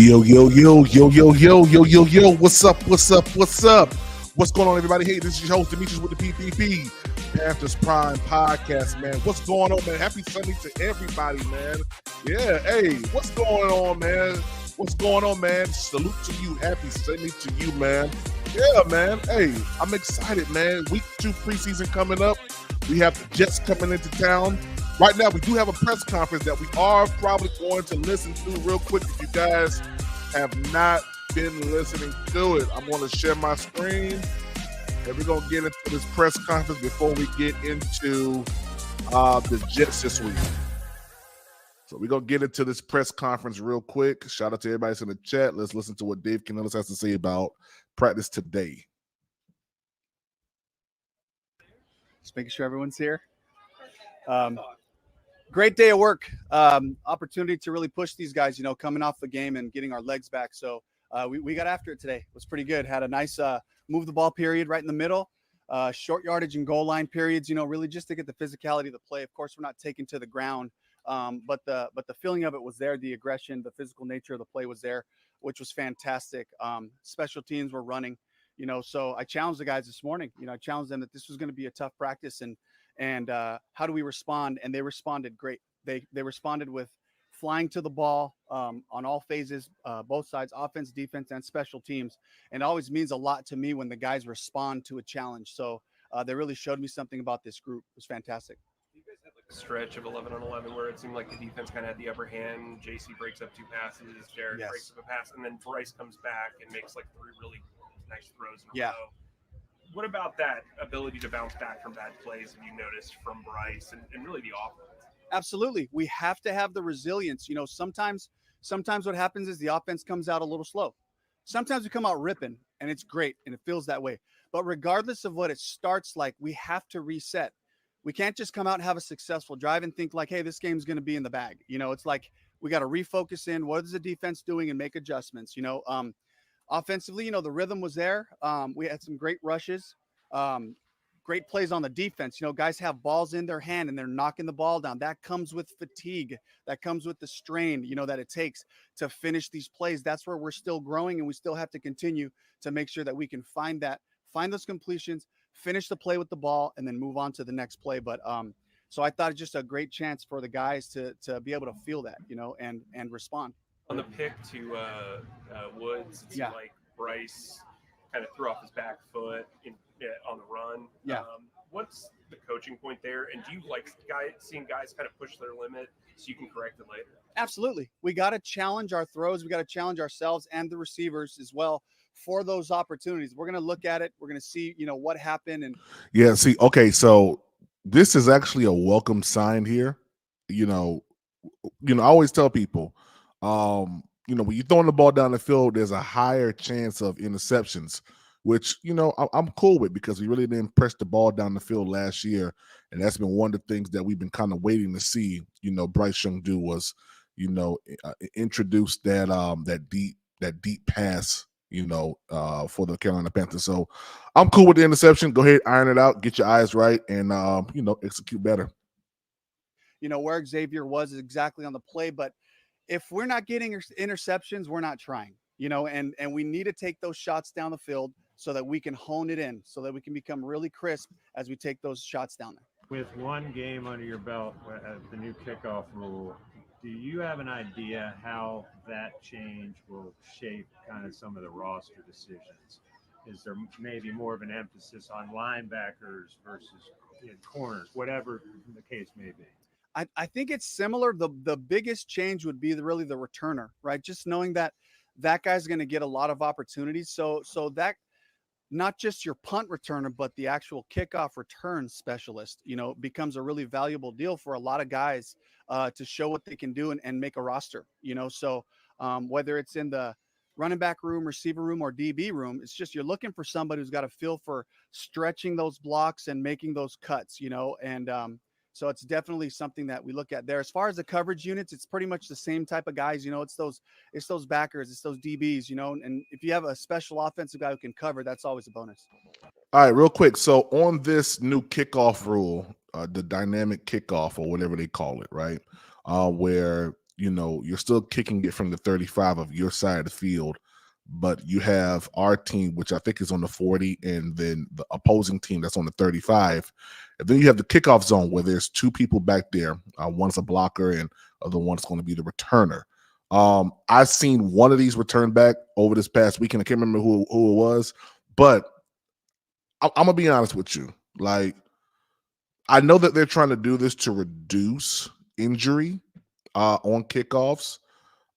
Yo, yo, yo, yo, yo, yo, yo, yo, yo. What's up? What's up? What's up? What's going on, everybody? Hey, this is your host, Demetrius with the PPP, Panthers Prime Podcast, man. What's going on, man? Happy Sunday to everybody, man. Yeah, hey, what's going on, man? What's going on, man? Salute to you. Happy Sunday to you, man. Yeah, man. Hey, I'm excited, man. Week 2 preseason coming up. We have the Jets coming into town. Right now, we do have a press conference that we are probably going to listen to real quick. If you guys have not been listening to it, I'm going to share my screen, and we're going to get into this press conference before we get into the Jets this week. So we're going to get into this press conference real quick. Shout out to everybody that's in the chat. Let's listen to what Dave Canales has to say about practice today. Just making sure everyone's here. Great day of work. Opportunity to really push these guys, coming off the game and getting our legs back. So we got after it today. It was pretty good. Had a nice move the ball period right in the middle. Short yardage and goal line periods, really just to get the physicality of the play. Of course, we're not taking to the ground, but the feeling of it was there. The aggression, the physical nature of the play was there, which was fantastic. Special teams were running, so I challenged the guys this morning. I challenged them that this was going to be a tough practice and how do we respond? And they responded great. They responded with flying to the ball on all phases, both sides, offense, defense, and special teams. And it always means a lot to me when the guys respond to a challenge. So they really showed me something about this group. It was fantastic. You guys had like a stretch of 11 on 11 where it seemed like the defense kind of had the upper hand. JC breaks up 2 passes, Derek breaks up a pass, and then Bryce comes back and makes like 3 really nice throws in a row. What about that ability to bounce back from bad plays have you noticed from Bryce and really the offense? Absolutely. We have to have the resilience. Sometimes what happens is the offense comes out a little slow. Sometimes we come out ripping, and it's great, and it feels that way. But regardless of what it starts like, we have to reset. We can't just come out and have a successful drive and think like, hey, this game's going to be in the bag. It's like we got to refocus in. What is the defense doing and make adjustments? Offensively, the rhythm was there. We had some great rushes, great plays on the defense. Guys have balls in their hand and they're knocking the ball down. That comes with fatigue. That comes with the strain, that it takes to finish these plays. That's where we're still growing, and we still have to continue to make sure that we can find those completions, finish the play with the ball, and then move on to the next play. But so I thought it's just a great chance for the guys to be able to feel that, and respond. On the pick to Woods, it seemed like Bryce kind of threw off his back foot on the run. What's the coaching point there? And do you like seeing guys kind of push their limit so you can correct it later? Absolutely. We got to challenge our throws. We got to challenge ourselves and the receivers as well for those opportunities. We're going to look at it. We're going to see, what happened. And okay, so this is actually a welcome sign here. I always tell people, when you're throwing the ball down the field, there's a higher chance of interceptions, which, I'm cool with because we really didn't press the ball down the field last year. And that's been one of the things that we've been kind of waiting to see, Bryce Young do was, introduce that deep pass, for the Carolina Panthers. So I'm cool with the interception. Go ahead, iron it out, get your eyes right, and, execute better. Where Xavier was exactly on the play, but if we're not getting interceptions, we're not trying, and we need to take those shots down the field so that we can hone it in, so that we can become really crisp as we take those shots down there. With one game under your belt, the new kickoff rule, do you have an idea how that change will shape kind of some of the roster decisions? Is there maybe more of an emphasis on linebackers versus corners, whatever the case may be? I think it's similar. The biggest change would be really the returner, right? Just knowing that guy's going to get a lot of opportunities. So that not just your punt returner, but the actual kickoff return specialist, becomes a really valuable deal for a lot of guys to show what they can do and make a roster, So whether it's in the running back room, receiver room, or DB room, it's just you're looking for somebody who's got a feel for stretching those blocks and making those cuts, and so it's definitely something that we look at there. As far as the coverage units, it's pretty much the same type of guys. It's those backers, it's those DBs. And if you have a special offensive guy who can cover, that's always a bonus. All right, real quick. So on this new kickoff rule, the dynamic kickoff or whatever they call it, right, where you're still kicking it from the 35 of your side of the field, but you have our team, which I think is on the 40, and then the opposing team that's on the 35. And then you have the kickoff zone where there's two people back there. One's a blocker and the other one's going to be the returner. I've seen one of these return back over this past weekend. I can't remember who it was, but I'm going to be honest with you. Like, I know that they're trying to do this to reduce injury on kickoffs.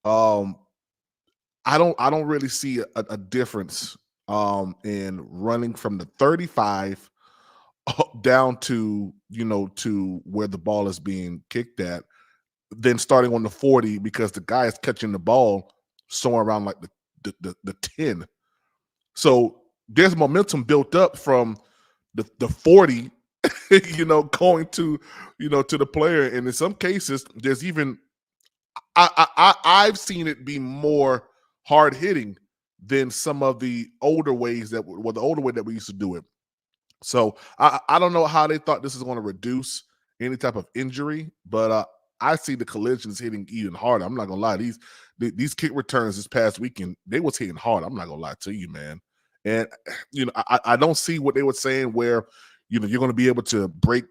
I don't really see a difference in running from the 35 down to to where the ball is being kicked at, then starting on the 40 because the guy is catching the ball somewhere around like the 10. So there's momentum built up from the 40, going to to the player, and in some cases there's even I've seen it be more hard hitting than some of the older ways the older way that we used to do it. So I don't know how they thought this is going to reduce any type of injury, but I see the collisions hitting even harder. I'm not gonna lie, these kick returns this past weekend, they was hitting hard. I'm not gonna lie to you, man. And I don't see what they were saying where you're going to be able to break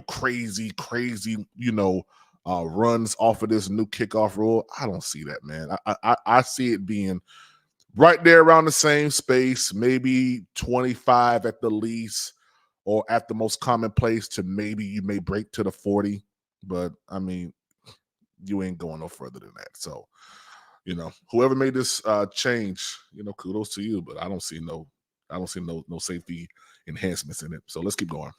crazy runs off of this new kickoff rule. I don't see that, man. I see it being right there around the same space, maybe 25 at the least, or at the most commonplace to maybe you may break to the 40. But I mean, you ain't going no further than that. So, whoever made this change, kudos to you. But I don't see no safety enhancements in it. So let's keep going.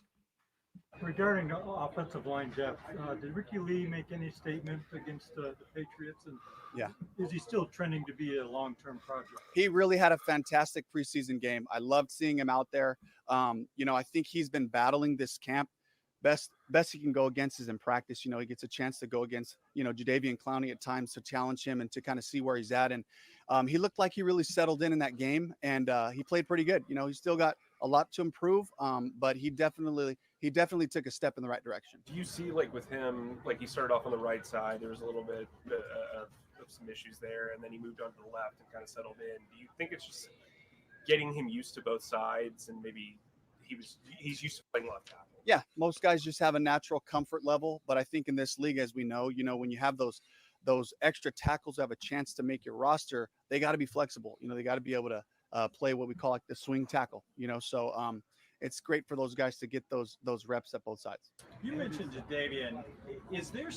Regarding the offensive line, Jeff, did Ricky Lee make any statement against the Patriots? And yeah, is he still trending to be a long-term project? He really had a fantastic preseason game. I loved seeing him out there. I think he's been battling this camp. Best he can go against is in practice. He gets a chance to go against, Jadeveon Clowney at times to challenge him and to kind of see where he's at. And he looked like he really settled in that game, and he played pretty good. He's still got a lot to improve, but he definitely took a step in the right direction. Do you see, like, with him, like, he started off on the right side, there was a little bit of some issues there, and then he moved on to the left and kind of settled in. Do you think it's just getting him used to both sides, and maybe he's used to playing left tackle? Yeah, most guys just have a natural comfort level, but I think in this league, as we know, when you have those extra tackles have a chance to make your roster, they got to be flexible. They got to be able to play what we call like the swing tackle. So it's great for those guys to get those reps at both sides. You mentioned Jadeveon. Is there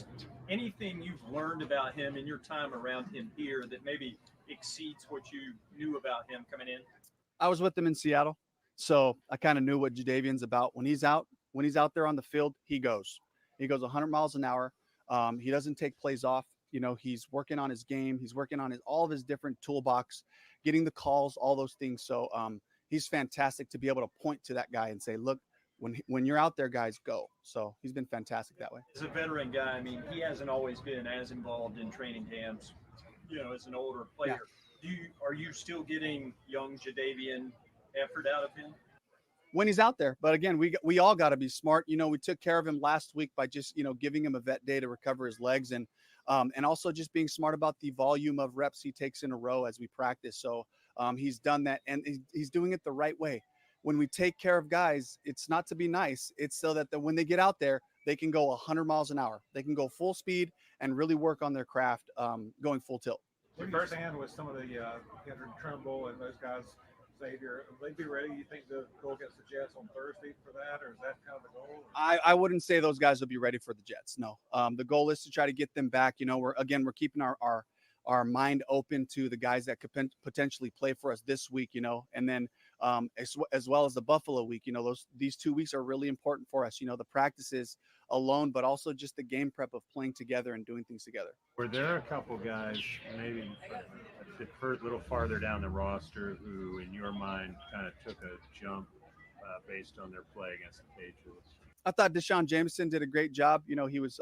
anything you've learned about him in your time around him here that maybe exceeds what you knew about him coming in? I was with him in Seattle, so I kind of knew what Jadeveon's about. When he's out there on the field, he goes 100 miles an hour. He doesn't take plays off. He's working on his game. He's working on all of his different toolbox, getting the calls, all those things. So he's fantastic to be able to point to that guy and say, look, when you're out there, guys, go. So he's been fantastic that way. As a veteran guy, I mean, he hasn't always been as involved in training camps, as an older player. Yeah. Are you still getting young Jadeveon effort out of him? When he's out there. But again, we all got to be smart. We took care of him last week by just, giving him a vet day to recover his legs, and also just being smart about the volume of reps he takes in a row as we practice. So he's done that, and he's doing it the right way. When we take care of guys, it's not to be nice. It's so that when they get out there, they can go 100 miles an hour. They can go full speed and really work on their craft going full tilt. Where do you stand with some of the Kendrick Trumbull and those guys, Xavier? Will they be ready, you think, to go against the Jets on Thursday for that, or is that kind of the goal? I wouldn't say those guys will be ready for the Jets. No. The goal is to try to get them back. We're keeping our mind open to the guys that could potentially play for us this week, and then as well as the Buffalo week. These 2 weeks are really important for us. The practices alone, but also just the game prep of playing together and doing things together. Were there a couple guys maybe a little farther down the roster who, in your mind, kind of took a jump based on their play against the Patriots? I thought Deshaun Jameson did a great job. He was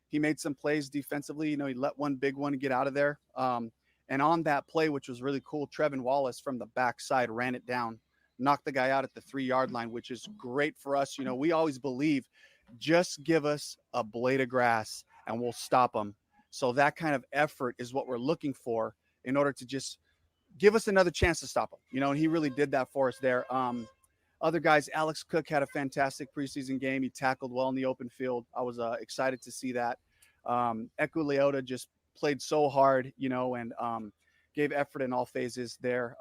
he made some plays defensively. He let one big one get out of there. And on that play, which was really cool, Trevin Wallace from the backside ran it down, knocked the guy out at the 3-yard line, which is great for us. We always believe, just give us a blade of grass and we'll stop them. So that kind of effort is what we're looking for in order to just give us another chance to stop him. And he really did that for us there. Other guys, Alex Cook had a fantastic preseason game. He tackled well in the open field. I was excited to see that. Eku Leota just played so hard, and gave effort in all phases there.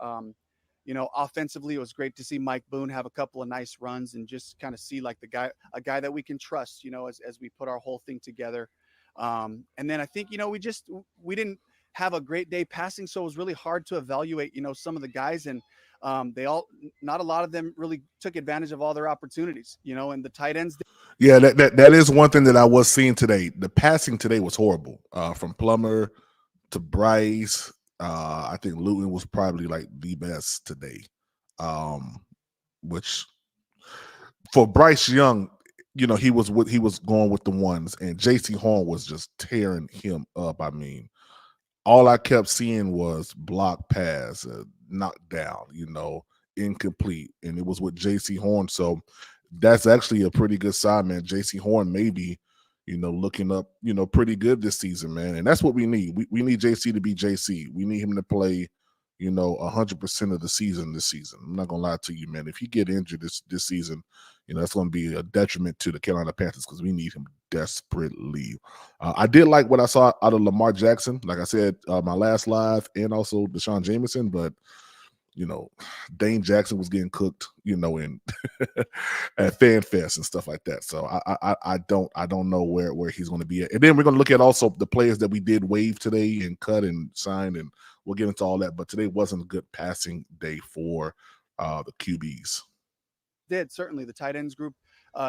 Offensively, it was great to see Mike Boone have a couple of nice runs and just kind of see like a guy that we can trust, as we put our whole thing together. And then I think, we didn't have a great day passing, so it was really hard to evaluate, some of the guys, and not a lot of them really took advantage of all their opportunities, and the tight ends. Yeah, that is one thing that I was seeing today. The passing today was horrible, from Plummer to Bryce. I think Luton was probably like the best today, which for Bryce Young, he was going with the ones, and JC Horn was just tearing him up. I mean, all I kept seeing was block pass, knocked down, incomplete, and it was with JC Horn. So that's actually a pretty good sign, man. JC Horn maybe, looking up, pretty good this season, man. And that's what we need. We need JC to be JC. We need him to play, 100% of the season this season. I'm not gonna lie to you, man. If he get injured this season, that's going to be a detriment to the Carolina Panthers because we need him desperately. I did like what I saw out of Lamar Jackson. Like I said, my last live, and also Deshaun Jameson, but Dane Jackson was getting cooked, in at Fan Fest and stuff like that. So I don't know where he's going to be at. And then we're going to look at also the players that we did waive today and cut and sign, and we'll get into all that. But today wasn't a good passing day for the QBs. Certainly the tight ends group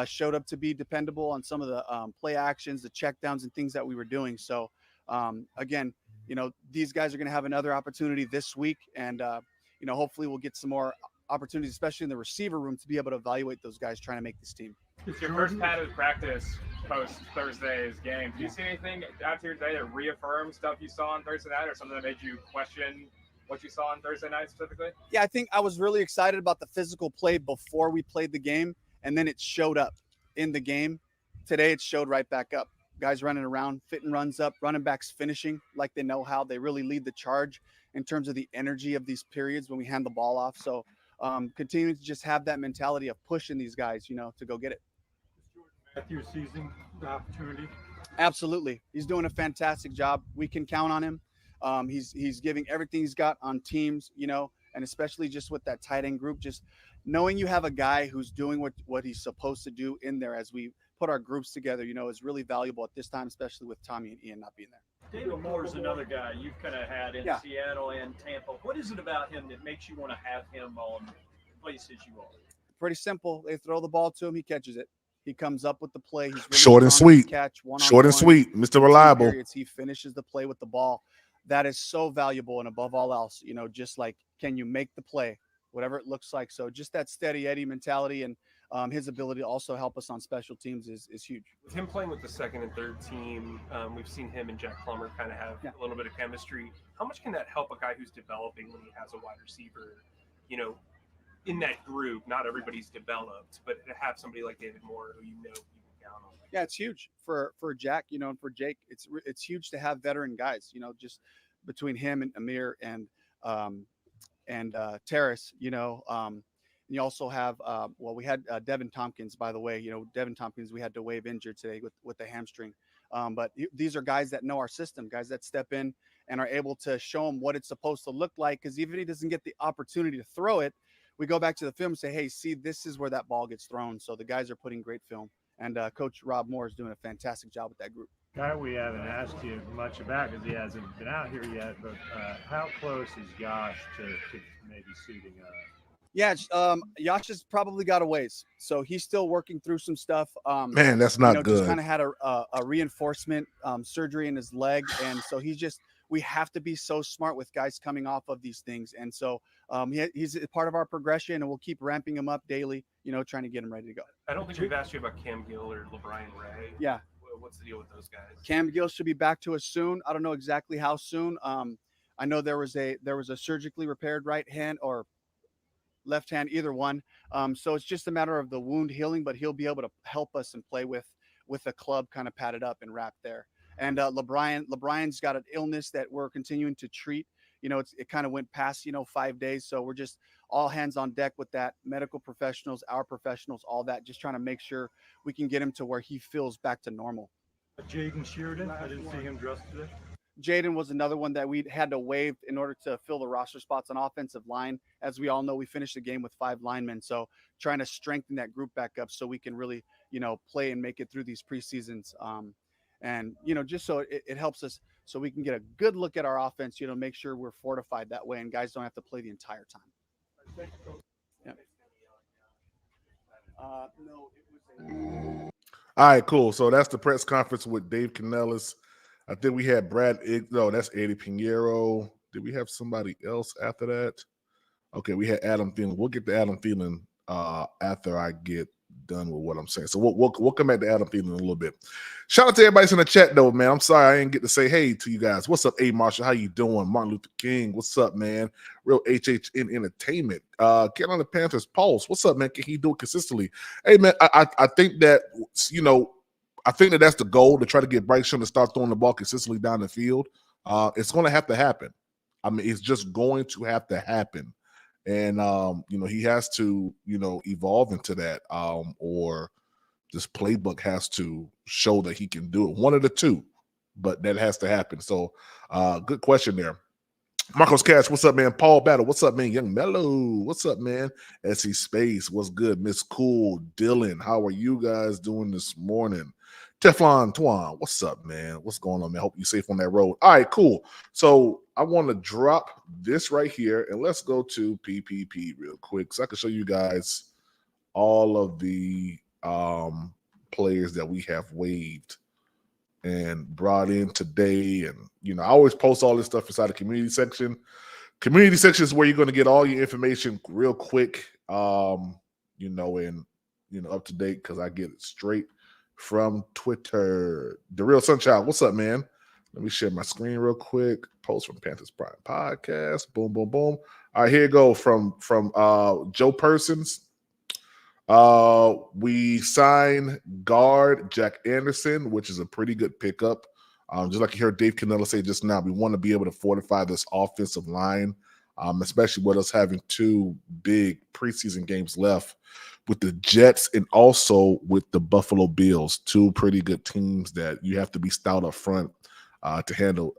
showed up to be dependable on some of the play actions, the checkdowns, and things that we were doing. So again, these guys are going to have another opportunity this week, and hopefully we'll get some more opportunities, especially in the receiver room, to be able to evaluate those guys trying to make this team. It's your first padded practice post Thursday's game. Do you see anything out here today that reaffirms stuff you saw on Thursday night, or something that made you question what you saw on Thursday night specifically? Yeah, I think I was really excited about the physical play before we played the game, and then it showed up in the game. Today it showed right back up. Guys running around, fitting runs up, running backs finishing like they know how. They really lead the charge in terms of the energy of these periods when we hand the ball off. So continuing to just have that mentality of pushing these guys, to go get it. Matthews seizing the opportunity? Absolutely. He's doing a fantastic job. We can count on him. He's giving everything he's got on teams, and especially just with that tight end group, just knowing you have a guy who's doing what he's supposed to do in there as we put our groups together, is really valuable at this time, especially with Tommy and Ian not being there. David Moore is another guy you've kind of had in Seattle and Tampa. What is it about him that makes you want to have him on places you are? Pretty simple. They throw the ball to him, he catches it. He comes up with the play. He's really short and sweet. Catch, short and sweet, Mr. Reliable. He finishes the play with the ball. That is so valuable, and above all else, just like, can you make the play, whatever it looks like. So just that steady Eddie mentality, and his ability to also help us on special teams is huge. With him playing with the second and third team, we've seen him and Jack Plummer kind of have a little bit of chemistry. How much can that help a guy who's developing when he has a wide receiver, in that group? Not everybody's developed, but to have somebody like David Moore who you can count on. Yeah, it's huge for Jack, and for Jake. It's huge to have veteran guys, just between him and Amir and Terrace, you also have, we had Devin Tompkins, by the way. Devin Tompkins, we had to waive injured today with the hamstring. But these are guys that know our system, guys that step in and are able to show him what it's supposed to look like. Because even if he doesn't get the opportunity to throw it, we go back to the film and say, hey, see, this is where that ball gets thrown. So the guys are putting great film. And Coach Rob Moore is doing a fantastic job with that group. Guy we haven't asked you much about because he hasn't been out here yet, but how close is Josh to maybe suiting up? Yeah, Josh has probably got a ways. So he's still working through some stuff. Man, that's not good. Just kind of had a reinforcement surgery in his leg. And so we have to be so smart with guys coming off of these things. And so he's a part of our progression, and we'll keep ramping him up daily, trying to get him ready to go. I don't think we've asked you about Cam Gill or LeBrian Ray. Yeah. What's the deal with those guys? Cam Gill should be back to us soon. I don't know exactly how soon. I know there was a surgically repaired right hand or left hand, either one. So it's just a matter of the wound healing, but he'll be able to help us and play with a club kind of padded up and wrapped there. And LeBryan's got an illness that we're continuing to treat. It kind of went past 5 days, so we're just all hands on deck with that. Medical professionals, our professionals, all that, just trying to make sure we can get him to where he feels back to normal. Jaden Sheridan, I didn't see him dressed today. Jaden was another one that we had to waive in order to fill the roster spots on offensive line. As we all know, we finished the game with 5 linemen, so trying to strengthen that group back up so we can really, play and make it through these preseasons. And just so it helps us so we can get a good look at our offense, make sure we're fortified that way and guys don't have to play the entire time. Yeah. No, it was All right, cool. So that's the press conference with Dave Canales. I think we had that's Eddie Pinheiro. Did we have somebody else after that? Okay, we had Adam Thielen. We'll get to Adam Thielen after I get done with what I'm saying. So we'll come back to Adam Thielen in a little bit. Shout out to everybody in the chat though, man. I'm sorry I didn't get to say hey to you guys. What's up, A. Marshall? How you doing? Martin Luther King. What's up, man? Real HHN Entertainment. Carolina Panthers Pulse. What's up, man? Can he do it consistently? Hey, man, I think that, I think that that's the goal, to try to get Bryce Young to start throwing the ball consistently down the field. It's going to have to happen. I mean, it's just going to have to happen. And, he has to, evolve into that, or this playbook has to show that he can do it. One of the two, but that has to happen. So good question there. Marcos Cash, what's up, man? Paul Battle, what's up, man? Young Mellow, what's up, man? SC Space, what's good? Miss Cool, Dylan, how are you guys doing this morning? Teflon Twan, what's up, man? What's going on, man? Hope you're safe on that road. All right, cool. So I want to drop this right here, and let's go to PPP real quick so I can show you guys all of the players that we have waived and brought in today. And, I always post all this stuff inside the community section. Community section is where you're going to get all your information real quick, and, up to date, because I get it straight from Twitter. The Real Sunchild, what's up, man? Let me share my screen real quick. Post from Panthers Prime Podcast. Boom, boom, boom. All right, here you go from Joe Persons. We signed guard Jack Anderson, which is a pretty good pickup. Just like you heard Dave Canella say just now, we want to be able to fortify this offensive line, especially with us having 2 big preseason games left with the Jets and also with the Buffalo Bills, 2 pretty good teams that you have to be stout up front to handle.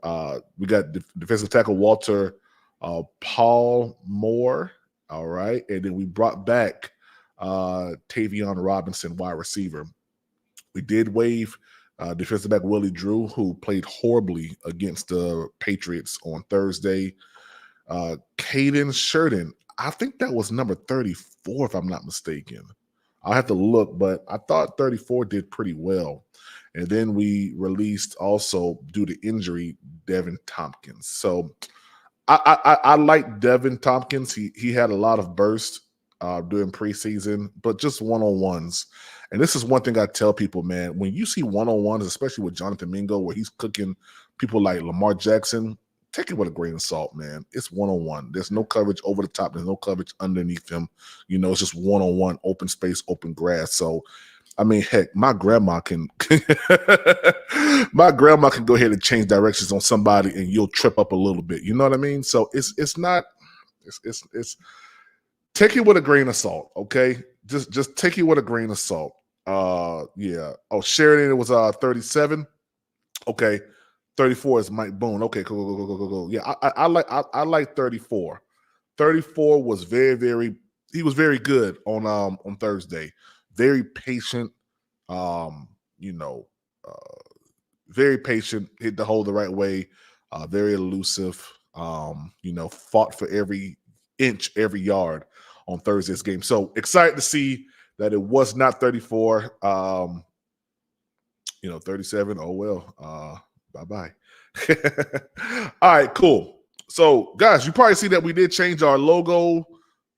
We got defensive tackle Walter Paul Moore, all right, and then we brought back Tavion Robinson, wide receiver. We did waive defensive back Willie Drew, who played horribly against the Patriots on Thursday. Caden Sheridan, I think that was number 34, if I'm not mistaken. I'll have to look, but I thought 34 did pretty well. And then we released also, due to injury, Devin Tompkins. So I like Devin Tompkins. He had a lot of burst during preseason, but just one-on-ones. And this is one thing I tell people, man, when you see one-on-ones, especially with Jonathan Mingo, where he's cooking people like Lamar Jackson, take it with a grain of salt, man. It's one-on-one. There's no coverage over the top. There's no coverage underneath him. It's just one-on-one, open space, open grass. So, I mean, heck, my grandma can go ahead and change directions on somebody and you'll trip up a little bit. You know what I mean? So it's take it with a grain of salt, okay? Just take it with a grain of salt. Yeah. Oh, Sheridan, it was 37. Okay. 34 is Mike Boone. Okay, go. Yeah, I like 34. 34 was he was very good on Thursday. Very patient, very patient, hit the hole the right way, very elusive, fought for every inch, every yard on Thursday's game. So excited to see that it was not 34. 37. Oh well. Bye-bye. All right, cool. So, guys, you probably see that we did change our logo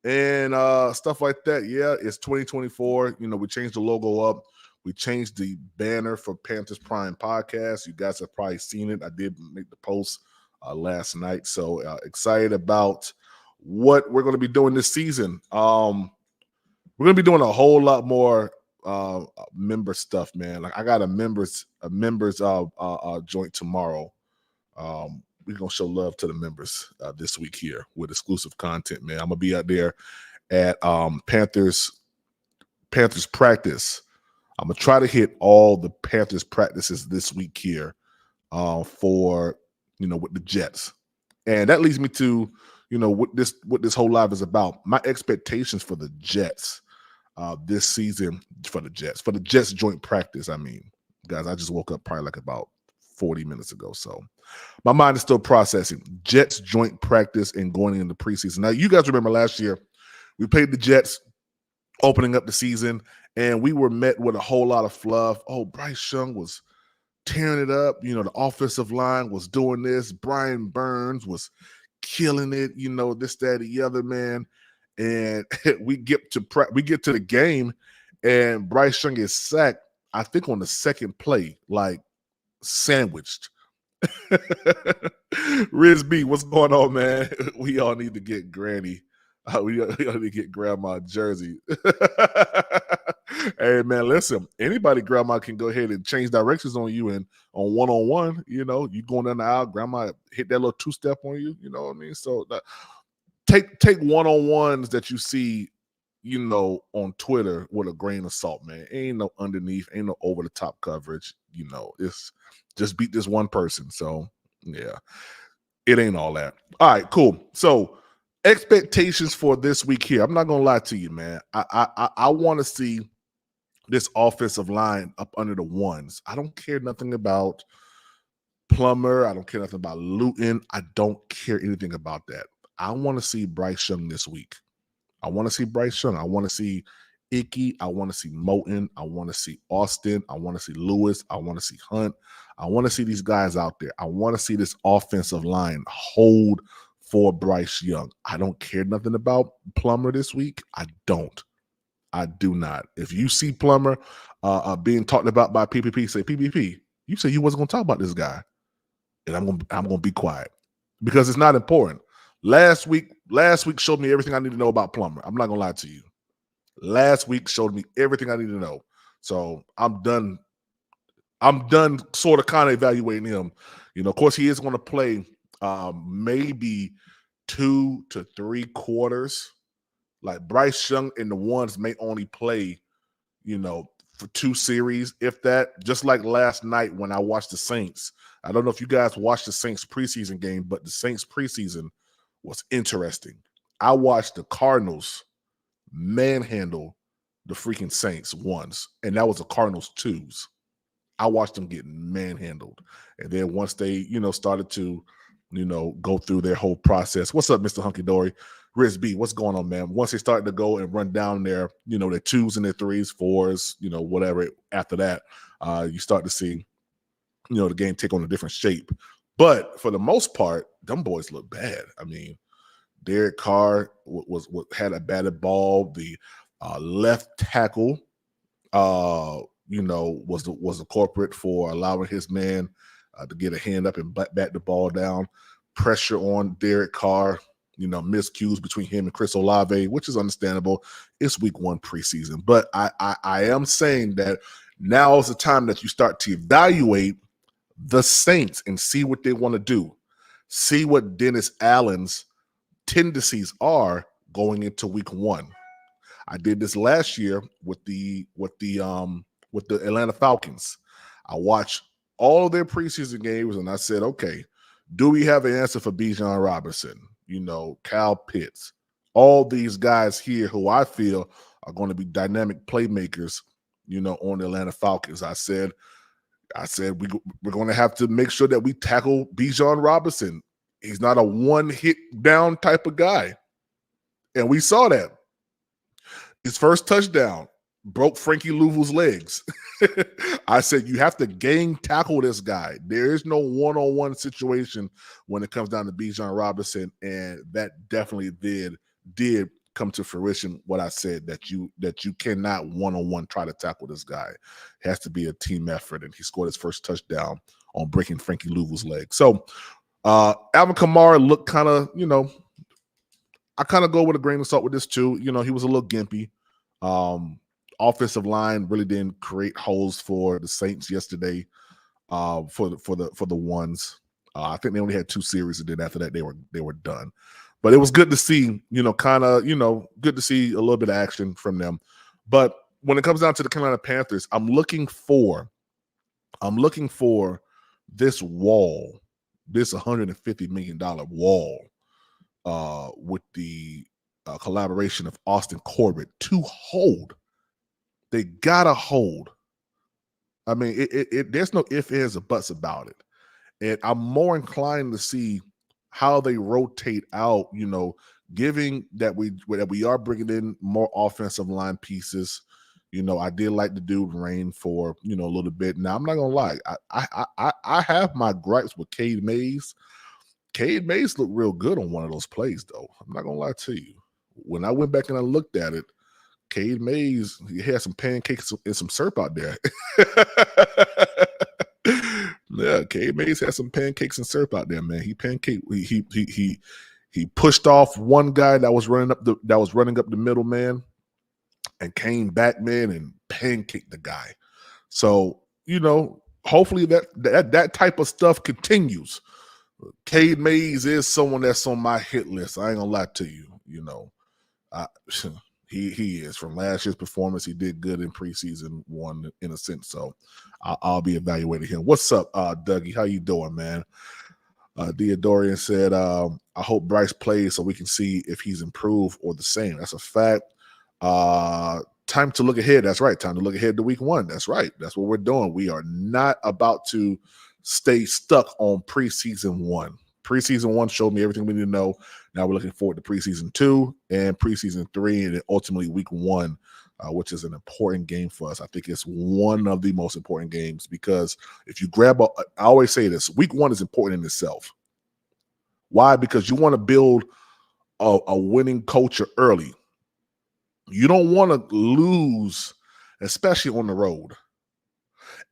and stuff like that. Yeah, it's 2024. We changed the logo up. We changed the banner for Panthers Prime Podcast. You guys have probably seen it. I did make the post last night. So, excited about what we're going to be doing this season. We're going to be doing a whole lot more member stuff, man. Like I got a members joint tomorrow. We're gonna show love to the members this week here with exclusive content, man. I'm gonna be out there at Panthers practice. I'm gonna try to hit all the Panthers practices this week here for with the Jets. And that leads me to what this whole live is about. My expectations for the Jets this season, for the Jets joint practice. I mean, guys, I just woke up probably like about 40 minutes ago, so my mind is still processing Jets joint practice and going into preseason. Now, you guys remember last year we played the Jets opening up the season, and we were met with a whole lot of fluff. Oh, Bryce Young was tearing it up. The offensive line was doing this. Brian Burns was killing it. This, that, the other, man. And we get to the game, and Bryce Young is sacked, I think, on the second play, like sandwiched. Riz B, what's going on, man? We all need to get Granny. We all need to get Grandma jersey. Hey, man, listen. Anybody, Grandma, can go ahead and change directions on you and on one-on-one. You going down the aisle, Grandma hit that little two-step on you. You know what I mean? So take one-on-ones that you see, on Twitter with a grain of salt, man. Ain't no underneath, ain't no over-the-top coverage. It's just beat this one person. So, yeah, it ain't all that. All right, cool. So, expectations for this week here. I'm not going to lie to you, man. I want to see this offensive line up under the ones. I don't care nothing about Plummer. I don't care nothing about Luton. I don't care anything about that. I want to see Bryce Young this week. I want to see Bryce Young. I want to see Icky. I want to see Moton. I want to see Austin. I want to see Lewis. I want to see Hunt. I want to see these guys out there. I want to see this offensive line hold for Bryce Young. I don't care nothing about Plummer this week. I don't. I do not. If you see Plummer being talked about by PPP, say, PPP, you said you wasn't going to talk about this guy. And I'm going to be quiet because it's not important. Last week showed me everything I need to know about Plummer. I'm not going to lie to you. Last week showed me everything I need to know. So I'm done sort of kind of evaluating him. Of course, he is going to play maybe 2 to 3 quarters. Like Bryce Young and the ones may only play, for 2 series, if that. Just like last night when I watched the Saints. I don't know if you guys watched the Saints preseason game, but the Saints preseason was interesting. I watched the Cardinals manhandle the freaking Saints once, and that was the Cardinals 2s. I watched them get manhandled. And then once they, started to, go through their whole process. What's up, Mr. Hunky Dory? Riz B, what's going on, man? Once they started to go and run down their, their 2s and their 3s, 4s, whatever, after that, you start to see, the game take on a different shape. But for the most part, them boys look bad. I mean, Derek Carr had a batted ball. The left tackle, was the culprit for allowing his man to get a hand up and bat the ball down. Pressure on Derek Carr, miscues between him and Chris Olave, which is understandable. It's week 1 preseason. But I am saying that now is the time that you start to evaluate the Saints and see what they want to do. See what Dennis Allen's tendencies are going into week 1. I did this last year with the Atlanta Falcons. I watched all of their preseason games and I said, okay, do we have an answer for Bijan Robinson? Kyle Pitts, all these guys here who I feel are going to be dynamic playmakers, on the Atlanta Falcons. I said we're going to have to make sure that we tackle Bijan Robinson. He's not a one-hit down type of guy. And we saw that. His first touchdown broke Frankie Louvu's legs. I said, you have to gang tackle this guy. There is no one-on-one situation when it comes down to Bijan Robinson, and that definitely did come to fruition what I said, that you cannot one-on-one try to tackle this guy. It has to be a team effort, and he scored his first touchdown on breaking Frankie Louvu's leg. So Alvin Kamara looked kind of, I kind of go with a grain of salt with this too. He was a little gimpy. offensive line really didn't create holes for the Saints yesterday. For the ones, I think they only had 2 series, and then after that they were done. But it was good to see, good to see a little bit of action from them. But when it comes down to the Carolina Panthers, I'm looking for this wall, this $150 million wall, with the collaboration of Austin Corbett to hold. They gotta hold. I mean, there's no ifs, ands, or buts about it. And I'm more inclined to see how they rotate out, giving that we are bringing in more offensive line pieces. I did like the dude Rain for, a little bit. Now, I'm not going to lie. I have my gripes with Cade Mays. Cade Mays looked real good on one of those plays, though. I'm not going to lie to you. When I went back and I looked at it, Cade Mays, he had some pancakes and some syrup out there. Yeah, Cade Mays had some pancakes and syrup out there, man. He pushed off one guy that was running up the middle, man, and came back, man, and pancaked the guy. So, hopefully that type of stuff continues. Cade Mays is someone that's on my hit list. I ain't gonna lie to you. He is. From last year's performance, he did good in preseason one in a sense. So I'll be evaluating him. What's up, Dougie? How you doing, man? Deodorian said, I hope Bryce plays so we can see if he's improved or the same. That's a fact. Time to look ahead. That's right. Time to look ahead to week 1. That's right. That's what we're doing. We are not about to stay stuck on preseason 1. Preseason 1 showed me everything we need to know. Now we're looking forward to preseason 2 and preseason 3, and then ultimately week 1, which is an important game for us. I think it's one of the most important games because if you I always say this, week 1 is important in itself. Why? Because you want to build a winning culture early. You don't want to lose, especially on the road.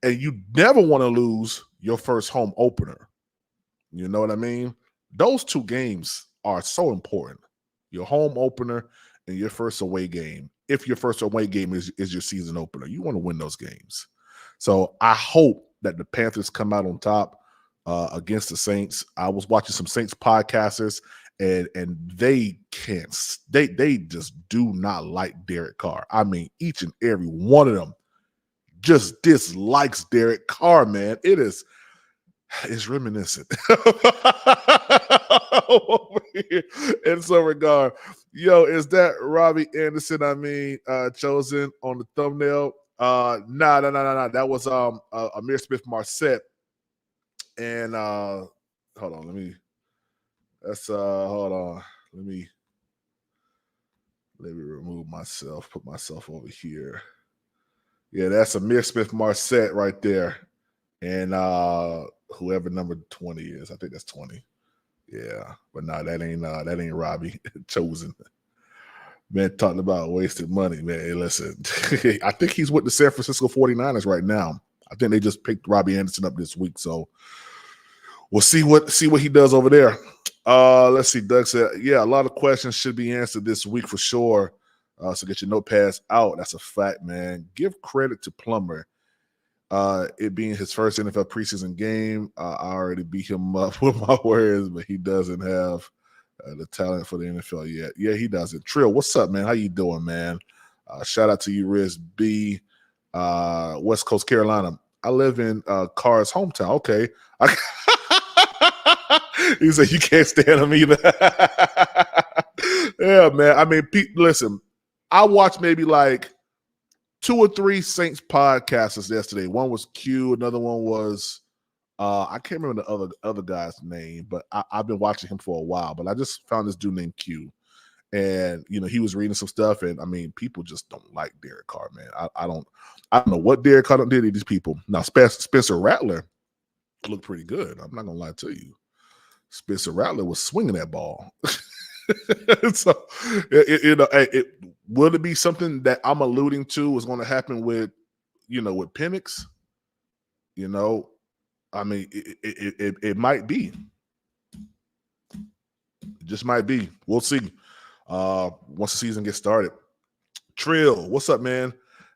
And you never want to lose your first home opener. You know what I mean? Those 2 games are so important. Your home opener and your first away game. If your first away game is your season opener, you want to win those games. So I hope that the Panthers come out on top against the Saints. I was watching some Saints podcasters, and they just do not like Derek Carr. I mean, each and every one of them just dislikes Derek Carr, man. It's reminiscent. Over here. In some regard. Yo, is that Robbie Anderson? Chosen on the thumbnail. Nah. That was Amir Smith Marset. And hold on, Let me remove myself, put myself over here. Yeah, that's Amir Smith Marset right there. And whoever number 20 is, I think that's 20. Yeah, but no, that ain't Robbie Chosen. Man, talking about wasted money, man. Hey, listen, I think he's with the San Francisco 49ers right now. I think they just picked Robbie Anderson up this week, so we'll see what he does over there. Let's see. Doug said, yeah, a lot of questions should be answered this week for sure. So get your notepads out. That's a fact, man. Give credit to Plummer. It being his first NFL preseason game, I already beat him up with my words, but he doesn't have the talent for the NFL yet. Yeah, he doesn't. Trill, what's up, man? How you doing, man? Shout out to you, Riz B. West Coast Carolina. I live in Carr's hometown. Okay. He said you can't stand him either. Yeah, man. I mean, listen, I watched maybe like 2 or 3 Saints podcasters yesterday. One was Q, another one was I can't remember the other guy's name, but I've been watching him for a while. But I just found this dude named Q, and he was reading some stuff, and I mean, people just don't like Derek Carr, man. I don't know what Derek Carr did to these people. Now, Spencer Rattler looked pretty good. I'm not gonna lie to you. Spencer Rattler was swinging that ball. So, will it be something that I'm alluding to is going to happen with Penix? I mean, it might be. It just might be. We'll see. Once the season gets started. Trill, what's up, man?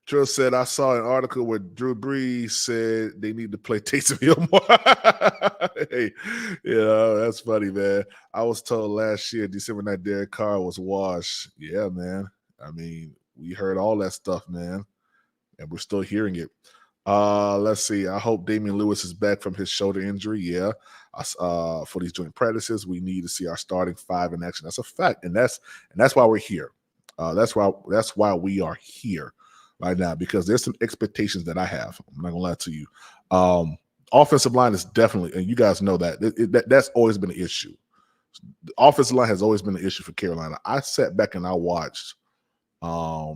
Trill said, I saw an article where Drew Brees said they need to play Taysom Hill more. Hey, that's funny, man. I was told last year, December night, Derek Carr was washed. Yeah, man. I mean, we heard all that stuff, man, and we're still hearing it. Let's see. I hope Damian Lewis is back from his shoulder injury. Yeah. For these joint practices, we need to see our starting five in action. That's a fact, and that's why we're here. That's why we are here right now, because there's some expectations that I have. I'm not gonna lie to you. Offensive line is definitely, and you guys know that's always been an issue. The offensive line has always been an issue for Carolina. I sat back and I watched. I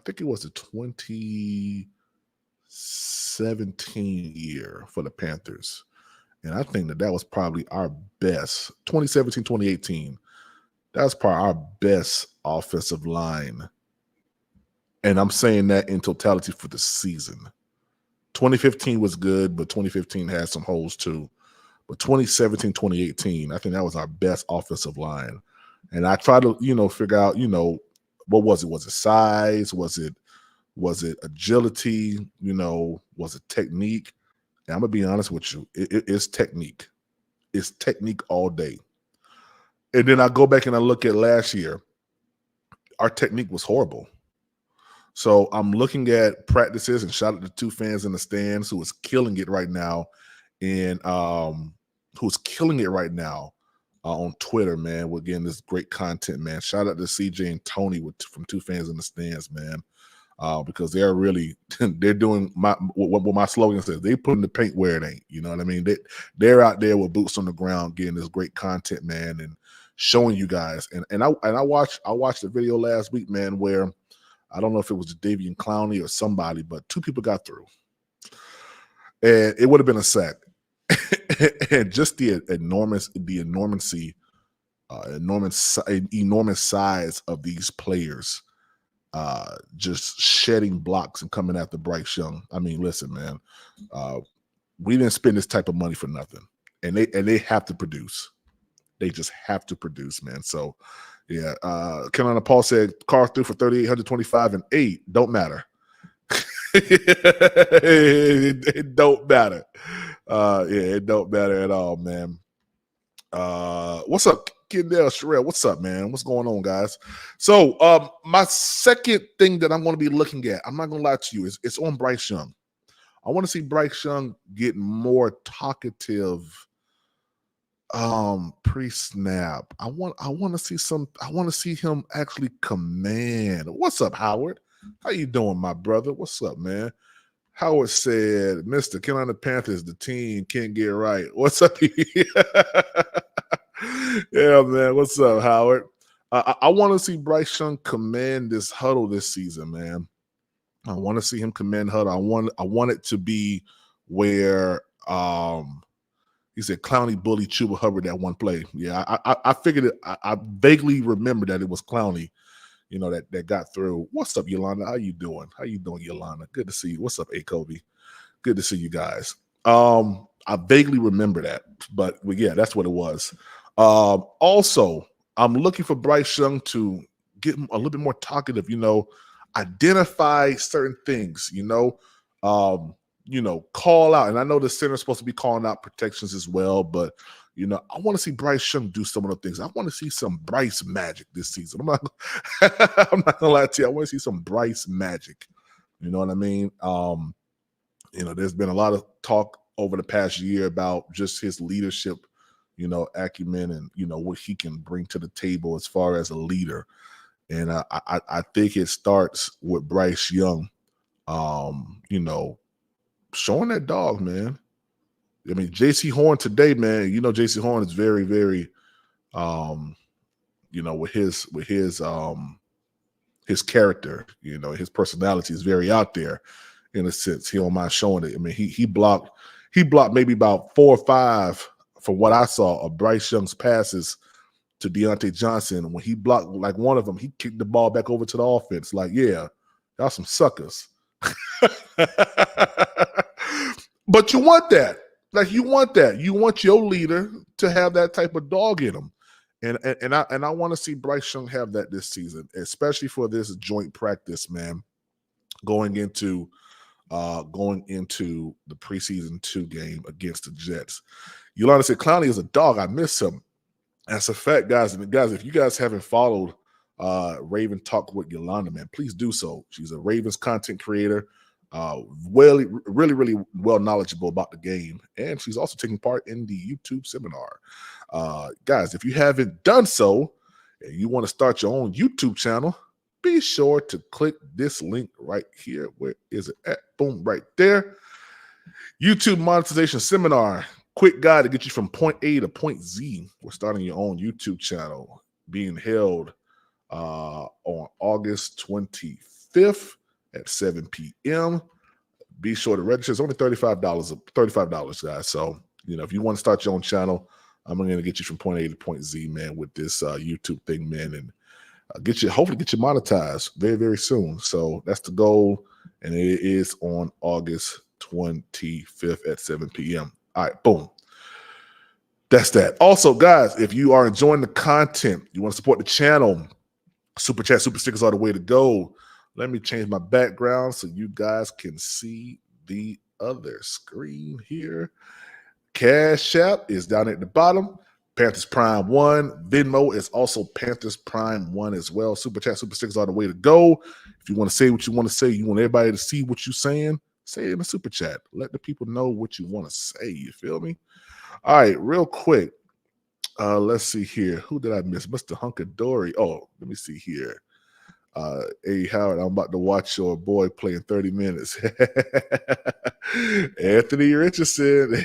think it was the 2017 year for the Panthers. And I think that was probably our best, 2017, 2018. That was probably our best offensive line. And I'm saying that in totality for the season. 2015 was good, but 2015 had some holes too. But 2017, 2018, I think that was our best offensive line. And I try to, figure out, what was it? Was it size? Was it agility? Was it technique? And I'm going to be honest with you. It's technique. It's technique all day. And then I go back and I look at last year. Our technique was horrible. So I'm looking at practices, and shout out to two fans in the stands who is killing it right now, and who's killing it right now on Twitter, man. We're getting this great content, man. Shout out to CJ and Tony from two fans in the stands, man. Because they're really they're doing what my slogan says. They putting the paint where it ain't. You know what I mean? They're out there with boots on the ground, getting this great content, man, and showing you guys. And I watched the video last week, man, where I don't know if it was Davian Clowney or somebody, but two people got through, and it would have been a sack. And just the enormous size of these players. Just shedding blocks and coming after Bryce Young. I mean, listen, man, we didn't spend this type of money for nothing, and they have to produce. They just have to produce, man. So, yeah. Carolina Paul said Carr threw for 3,825 and 8. Don't matter. It don't matter. It don't matter at all, man. What's up, Kendall Sherrill? What's up, man? What's going on, guys? So, my second thing that I'm going to be looking at, I'm not going to lie to you, it's on Bryce Young. I want to see Bryce Young get more talkative pre-snap. I want to see him actually command. What's up, Howard? How you doing, my brother? What's up, man? Howard said, Mr. Carolina Panthers, the team can't get right. What's up? Yeah, man. What's up, Howard? I want to see Bryce Young command this huddle this season, man. I want to see him command huddle. I want it to be where he said Clowney bullied Chuba Hubbard that one play. Yeah, I figured it. I vaguely remember that it was Clowney, that got through. What's up, Yolanda? How you doing? How you doing, Yolanda? Good to see you. What's up, A. Kobe? Good to see you guys. I vaguely remember that, but yeah, that's what it was. Also, I'm looking for Bryce Young to get a little bit more talkative, identify certain things, call out. And I know the center's supposed to be calling out protections as well, but I want to see Bryce Young do some of the things. I want to see some Bryce magic this season. I'm not gonna lie to you. I want to see some Bryce magic. You know what I mean? There's been a lot of talk over the past year about just his leadership, acumen, and what he can bring to the table as far as a leader. And I think it starts with Bryce Young, showing that dog, man. I mean, J.C. Horn today, man. J.C. Horn is very, very, with his character, his personality is very out there. In a sense, he don't mind showing it. I mean, he blocked maybe about 4 or 5 from what I saw of Bryce Young's passes to Deontay Johnson. When he blocked like one of them, he kicked the ball back over to the offense. Like, yeah, y'all some suckers. But you want that. Like, you want that. You want your leader to have that type of dog in him. And I want to see Bryce Young have that this season, especially for this joint practice, man. going into the preseason 2 game against the Jets. Yolanda said, Clowney is a dog. I miss him. That's a fact, guys. And guys, if you guys haven't followed Raven Talk with Yolanda, man, please do so. She's a Ravens content creator, really well knowledgeable about the game. And she's also taking part in the YouTube seminar. Guys, if you haven't done so and you want to start your own YouTube channel, be sure to click this link right here. Where is it at? Boom, right there. YouTube monetization seminar. Quick guide to get you from point A to point Z. We're starting your own YouTube channel, being held on August 25th at 7 p.m. Be sure to register. It's only $35, guys. So, if you want to start your own channel, I'm going to get you from point A to point Z, man, with this YouTube thing, man, and hopefully get you monetized very, very soon. So that's the goal, and it is on August 25th at 7 p.m. All right, boom. That's that. Also, guys, if you are enjoying the content, you want to support the channel, Super Chat, Super Stickers are the way to go. Let me change my background so you guys can see the other screen here. Cash App is down at the bottom. Panthers Prime 1. Venmo is also Panthers Prime 1 as well. Super Chat, Super Stickers are the way to go. If you want to say what you want to say, you want everybody to see what you're saying, say it in the Super Chat. Let the people know what you want to say. You feel me? All right, real quick. Let's see here. Who did I miss? Mr. Hunkadory. Oh, let me see here. Hey, Howard, I'm about to watch your boy play in 30 minutes. Anthony Richardson.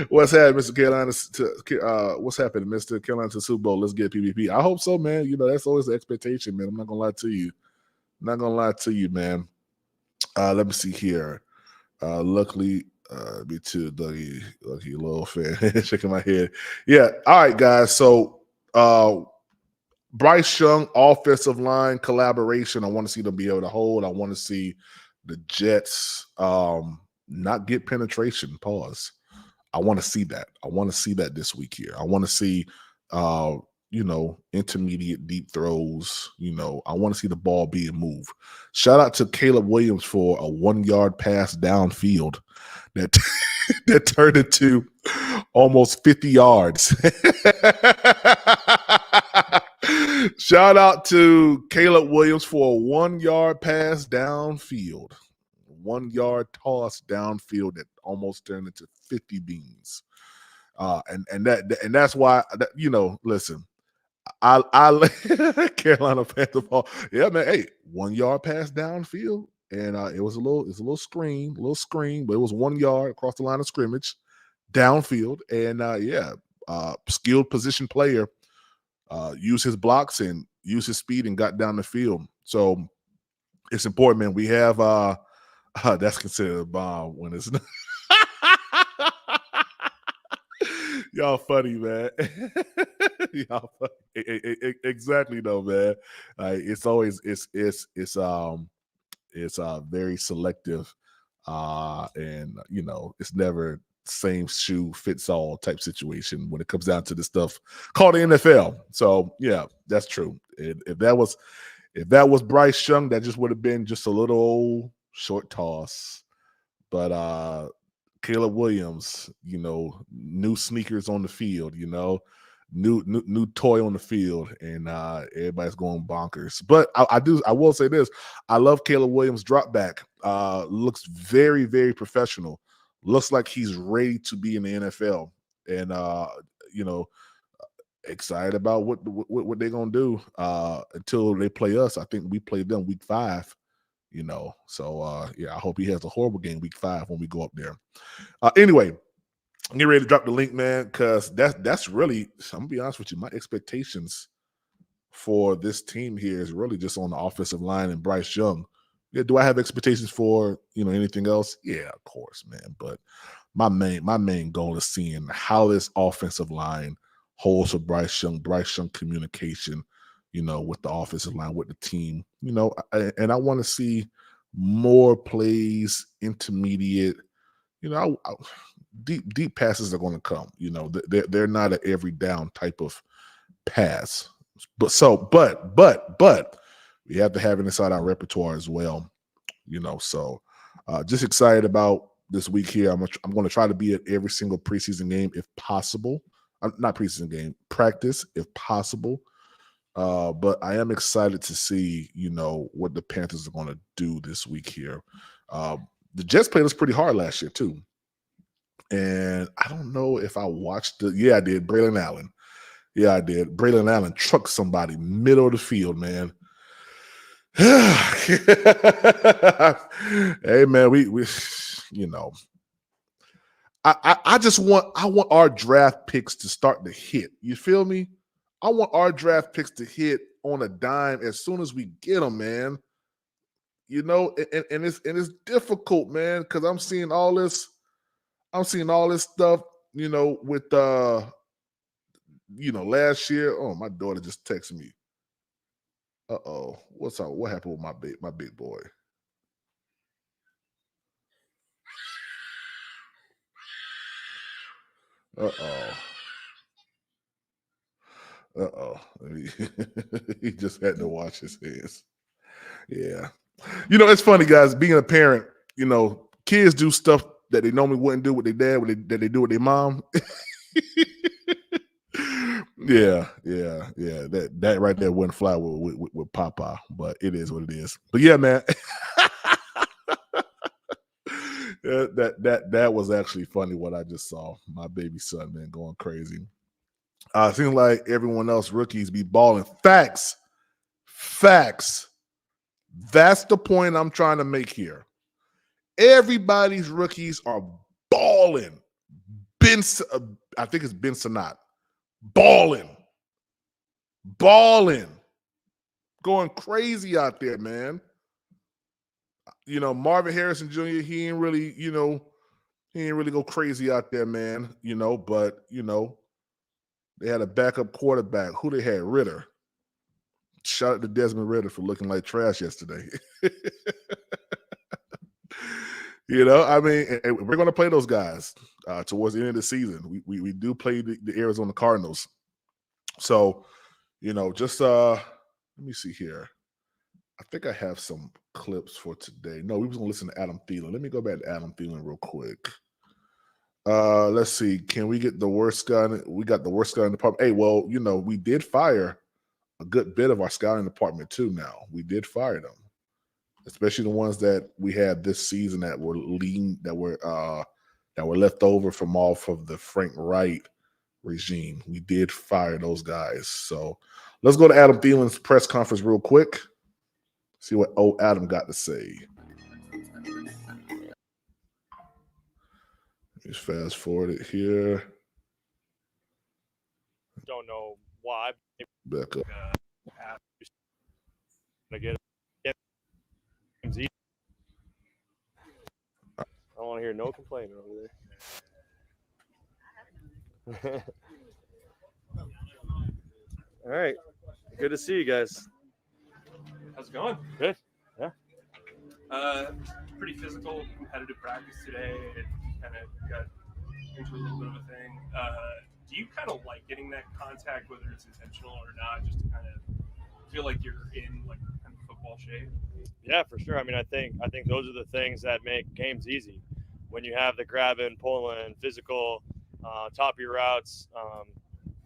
What's happening, Mr. Carolina? What's happening, Mr. Carolina to Super Bowl? Let's get PvP. I hope so, man. That's always the expectation, man. I'm not going to lie to you. Man. Let me see here. Luckily, me too, Dougie. Lucky little fan. Shaking my head. Yeah. All right, guys. So, Bryce Young offensive line collaboration. I want to see them be able to hold. I want to see the Jets not get penetration. Pause. I want to see that. I want to see that this week here. I want to see, intermediate deep throws. I want to see the ball being moved. Shout out to Caleb Williams for a 1-yard pass downfield that that turned into almost 50 yards. Shout out to Caleb Williams for a 1-yard pass downfield, 1-yard toss downfield that almost turned into 50 beans. And that's why listen, I Carolina Panthers ball. Yeah, man. Hey, 1-yard pass downfield, and it was a little screen, but it was 1 yard across the line of scrimmage, downfield, and skilled position player. Use his blocks and use his speed and got down the field. So it's important, man. We have that's considered a bomb when it's not. Y'all funny, man. Y'all funny. Exactly though, man. It's always it's very selective, and it's never same shoe fits all type situation when it comes down to the stuff called the NFL. So yeah, that's true. If that was Bryce Young, that just would have been just a little old short toss. But Caleb Williams, new sneakers on the field, new toy on the field, and everybody's going bonkers. But I will say this: I love Caleb Williams' drop back. Looks very, very professional. Looks like he's ready to be in the NFL, and excited about what they're gonna do until they play us. I think we play them week 5. So I hope he has a horrible game week 5 when we go up there. Anyway, get ready to drop the link, man, because that's really, I'm gonna be honest with you, my expectations for this team here is really just on the offensive line and Bryce Young. Yeah, do I have expectations for anything else? Yeah, of course, man. But my main goal is seeing how this offensive line holds for Bryce Young communication, with the offensive line, with the team, and I want to see more plays, intermediate, deep passes are going to come. They're not an every down type of pass, but we have to have it inside our repertoire as well. So just excited about this week here. I'm going to try to be at every single preseason game if possible. Not preseason game, practice if possible. But I am excited to see, what the Panthers are going to do this week here. The Jets played us pretty hard last year too. And I don't know if I watched I did. Braylon Allen. Yeah, I did. Braylon Allen trucked somebody middle of the field, man. Hey man, we I want our draft picks to start to hit. You feel me? I want our draft picks to hit on a dime as soon as we get them, man. And it's difficult, man, because I'm seeing all this stuff, with last year. Oh, my daughter just texted me. Uh-oh. What's up? What happened with my big boy? Uh-oh. He just had to wash his hands. Yeah. It's funny, guys, being a parent, kids do stuff that they normally wouldn't do with their dad, that they do with their mom. Yeah. That right there wouldn't fly with Papa, but it is what it is. But yeah, man. That was actually funny what I just saw. My baby son, man, going crazy. Seems like everyone else, rookies, be balling. Facts. That's the point I'm trying to make here. Everybody's rookies are balling. I think it's Ben Sinnott. Balling. Going crazy out there, man. Marvin Harrison Jr., he ain't really go crazy out there, man. But they had a backup quarterback. Who they had? Ritter. Shout out to Desmond Ritter for looking like trash yesterday. I mean, and we're going to play those guys towards the end of the season. We do play the Arizona Cardinals. So, just let me see here. I think I have some clips for today. No, we was going to listen to Adam Thielen. Let me go back to Adam Thielen real quick. Let's see. Can we get the worst guy? We got the worst guy in the department. Hey, well, we did fire a good bit of our scouting department too now. We did fire them, especially the ones that we had this season that were left over from off of the Frank Wright regime. We did fire those guys. So let's go to Adam Thielen's press conference real quick. See what old Adam got to say. Just fast forward it here. Don't know why. Back up. I don't want to hear no complaining over there. All right. Good to see you guys. How's it going? Good. Yeah. Pretty physical, competitive practice today. It kind of got into a little bit of a thing. Do you kind of like getting that contact, whether it's intentional or not, just to kind of feel like you're in like kind of football shape? Yeah, for sure. I mean, I think those are the things that make games easy. When you have the grabbing, pulling, physical, top of your routes,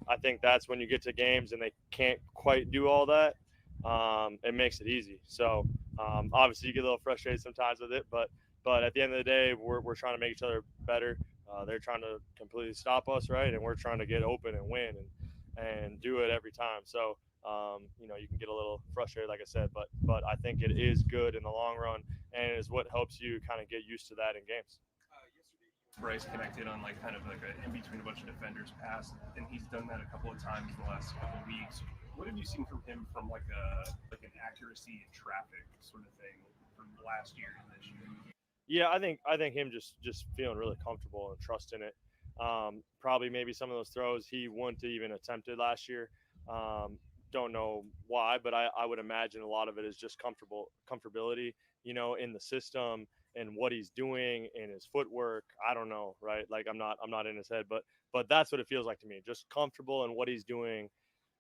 I think that's when you get to games and they can't quite do all that. It makes it easy. So obviously you get a little frustrated sometimes with it, but at the end of the day, we're trying to make each other better. They're trying to completely stop us, right? And we're trying to get open and win and do it every time. So you can get a little frustrated, like I said, but I think it is good in the long run, and it is what helps you kind of get used to that in games. Bryce connected on like kind of like in between a bunch of defenders pass, and he's done that a couple of times in the last couple of weeks. What have you seen from him from like an accuracy in traffic sort of thing from last year and this year? Yeah, I think him just feeling really comfortable and trusting it. Probably maybe some of those throws he wouldn't have even attempted last year. Don't know why, but I would imagine a lot of it is just comfortability, in the system and what he's doing in his footwork. I don't know, right? Like I'm not in his head, but that's what it feels like to me. Just comfortable in what he's doing,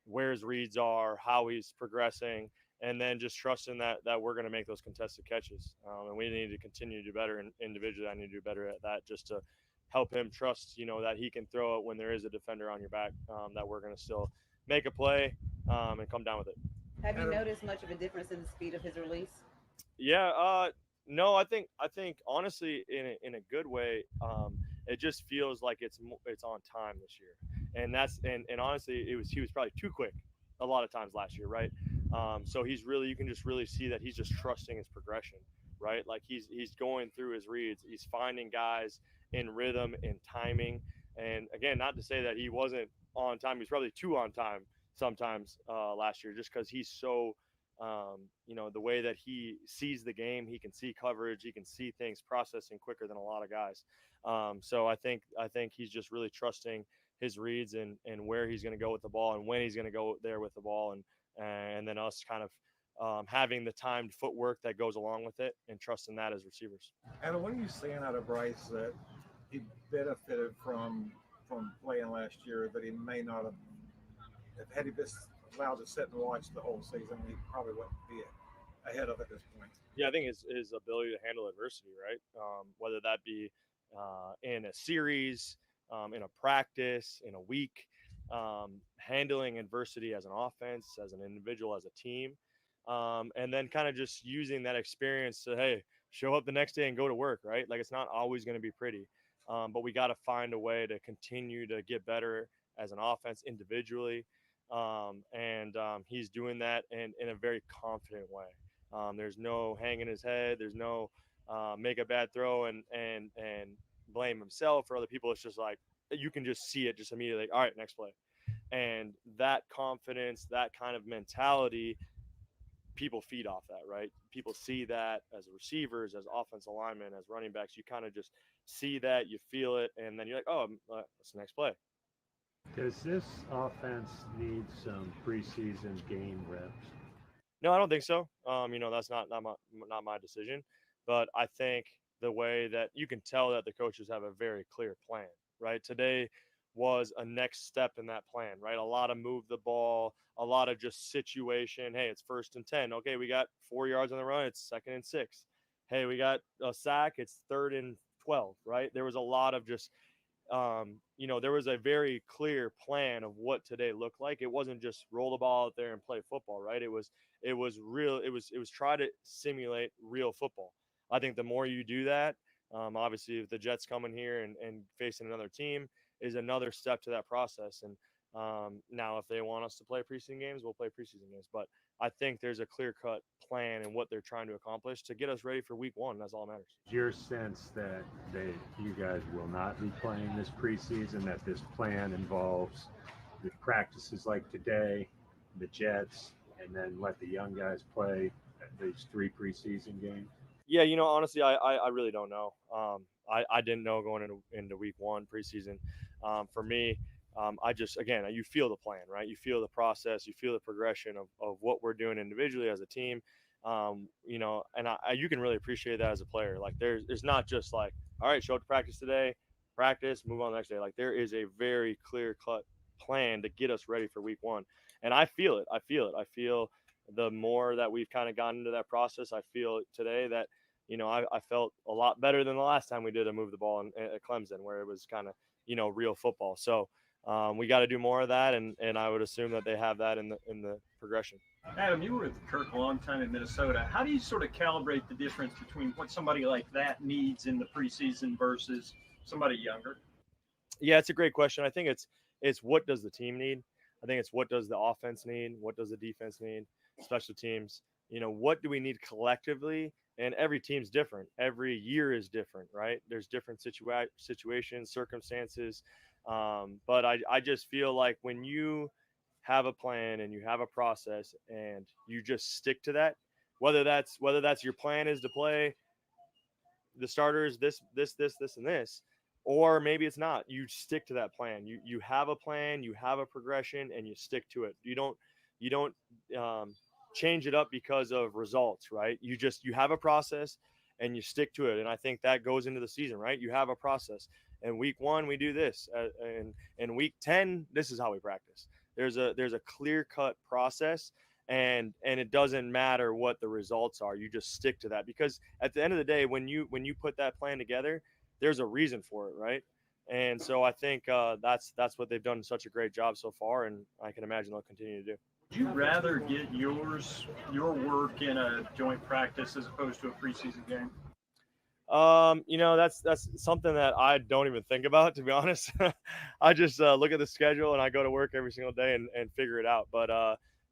where his reads are, how he's progressing, and then just trusting that we're going to make those contested catches. And we need to continue to do better. And individually, I need to do better at that just to help him trust, that he can throw it when there is a defender on your back, that we're going to still make a play and come down with it. Have you noticed much of a difference in the speed of his release? Yeah, no, I think honestly, in a good way, it just feels like it's on time this year, and and honestly, he was probably too quick a lot of times last year, right? So you can just really see that he's just trusting his progression, right? Like he's going through his reads, he's finding guys in rhythm and timing, and again, not to say that he wasn't on time, he's probably too on time sometimes last year, just because he's so the way that he sees the game, he can see coverage, he can see things processing quicker than a lot of guys. So I think he's just really trusting his reads and where he's going to go with the ball and when he's going to go there with the ball, and then us kind of having the timed footwork that goes along with it and trusting that as receivers. And what are you seeing out of Bryce that he benefited from playing last year that he may not have had he been allowed to sit and watch the whole season? He probably wouldn't be ahead of it at this point. Yeah, I think his ability to handle adversity, right? Whether that be in a series, in a practice, in a week, handling adversity as an offense, as an individual, as a team, and then kind of just using that experience to, hey, show up the next day and go to work, right? Like it's not always going to be pretty, but we got to find a way to continue to get better as an offense individually. He's doing that in a very confident way. There's no hanging his head. There's no make a bad throw and blame himself or other people. It's just like you can just see it just immediately. Like, all right, next play. And that confidence, that kind of mentality, people feed off that, right? People see that as receivers, as offensive linemen, as running backs. You kind of just see that, you feel it, and then you're like, oh, what's the next play? Does this offense need some preseason game reps? No, I don't think so. That's not my decision, but I think the way that you can tell that the coaches have a very clear plan, right? Today was a next step in that plan, right? A lot of move the ball, a lot of just situation. Hey, it's 1st and 10. Okay, we got 4 yards on the run. It's 2nd and 6. Hey, we got a sack. It's 3rd and 12, right? There was a lot of just there was a very clear plan of what today looked like. It wasn't just roll the ball out there and play football, right? It was real. It was try to simulate real football. I think the more you do that, obviously if the Jets come in here and facing another team is another step to that process. And now if they want us to play preseason games, we'll play preseason games. But I think there's a clear-cut plan in what they're trying to accomplish to get us ready for week 1. That's all that matters. Your sense that you guys will not be playing this preseason, that this plan involves the practices like today, the Jets, and then let the young guys play these 3 preseason games? Yeah, honestly, I really don't know. I didn't know going into week 1 preseason. For me, you feel the plan, right? You feel the process, you feel the progression of what we're doing individually as a team. And you can really appreciate that as a player. Like there's not just like, all right, show up to practice today, practice, move on the next day. Like there is a very clear cut plan to get us ready for week 1. And I feel it. I feel the more that we've kind of gotten into that process, I feel today that, I felt a lot better than the last time we did a move the ball at Clemson, where it was kind of, real football. So we got to do more of that. And I would assume that they have that in the progression. Adam, you were with Kirk a long time in Minnesota. How do you sort of calibrate the difference between what somebody like that needs in the preseason versus somebody younger? Yeah, it's a great question. I think it's what does the team need? I think it's what does the offense need? What does the defense need? Special teams, what do we need collectively? And every team's different. Every year is different, right? There's different situations, circumstances. But I just feel like when you have a plan and you have a process and you just stick to that, whether that's your plan is to play the starters, this, and this, or maybe it's not. You stick to that plan. You have a plan, you have a progression, and you stick to it. You don't change it up because of results, right? You have a process and you stick to it. And I think that goes into the season, right? You have a process. And week 1, we do this. And week 10, this is how we practice. There's a clear-cut process. and it doesn't matter what the results are. You just stick to that, because at the end of the day, when you put that plan together, there's a reason for it, right? And so I think that's what they've done such a great job so far, and I can imagine they'll continue to do. Would you rather get your work in a joint practice as opposed to a preseason game? That's something that I don't even think about, to be honest. I just look at the schedule and I go to work every single day and figure it out. But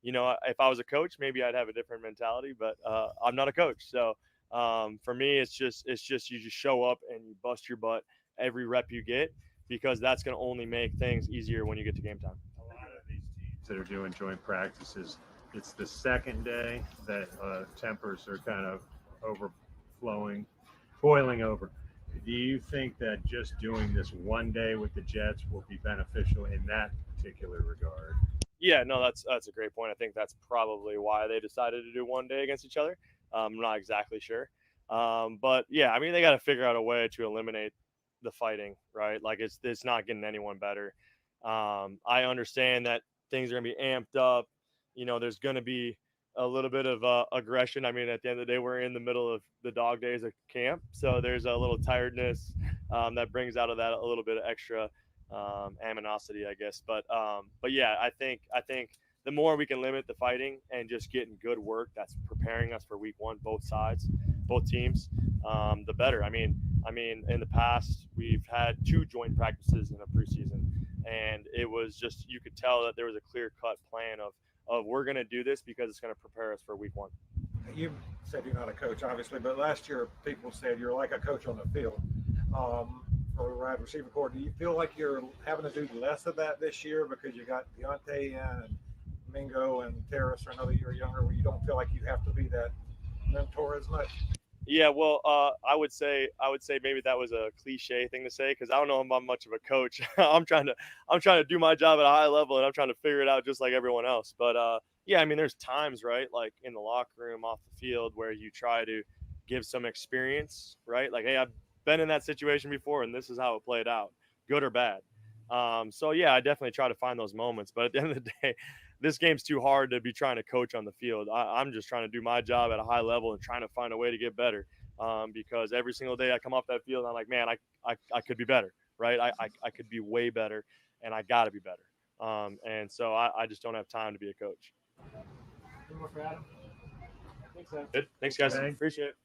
if I was a coach, maybe I'd have a different mentality. But I'm not a coach, so for me, it's just you just show up and you bust your butt every rep you get, because that's going to only make things easier when you get to game time. A lot of these teams that are doing joint practices, it's the second day that tempers are kind of boiling over. Do you think that just doing this one day with the Jets will be beneficial in that particular regard? Yeah, no, that's a great point. I think that's probably why they decided to do one day against each other. I'm not exactly sure. But yeah, I mean, they got to figure out a way to eliminate the fighting, right? Like it's not getting anyone better. I understand that things are going to be amped up. There's going to be a little bit of aggression. I mean, at the end of the day, we're in the middle of the dog days of camp, so there's a little tiredness that brings out of that a little bit of extra aminosity, I guess. But yeah, I think the more we can limit the fighting and just getting good work that's preparing us for week one, both sides, both teams, the better. I mean, in the past, we've had 2 joint practices in a preseason, and it was just, you could tell that there was a clear-cut plan of we're going to do this because it's going to prepare us for week one. You said you're not a coach, obviously, but last year people said you're like a coach on the field. For a wide receiver core, do you feel like you're having to do less of that this year because you got Deontay and Mingo and Terrace are another year younger, where you don't feel like you have to be that mentor as much? Yeah, well, I would say maybe that was a cliche thing to say, because I don't know if I'm much of a coach. I'm trying to do my job at a high level, and I'm trying to figure it out just like everyone else. But yeah, I mean, there's times, right, like in the locker room, off the field, where you try to give some experience, right? Like, hey, I've been in that situation before, and this is how it played out, good or bad. So yeah, I definitely try to find those moments. But at the end of the day, this game's too hard to be trying to coach on the field. I'm just trying to do my job at a high level and trying to find a way to get better. Because every single day I come off that field and I'm like, man, I could be better, right? I could be way better, and I got to be better. And so I just don't have time to be a coach. One more for Adam. Good. Thanks, guys. Appreciate it.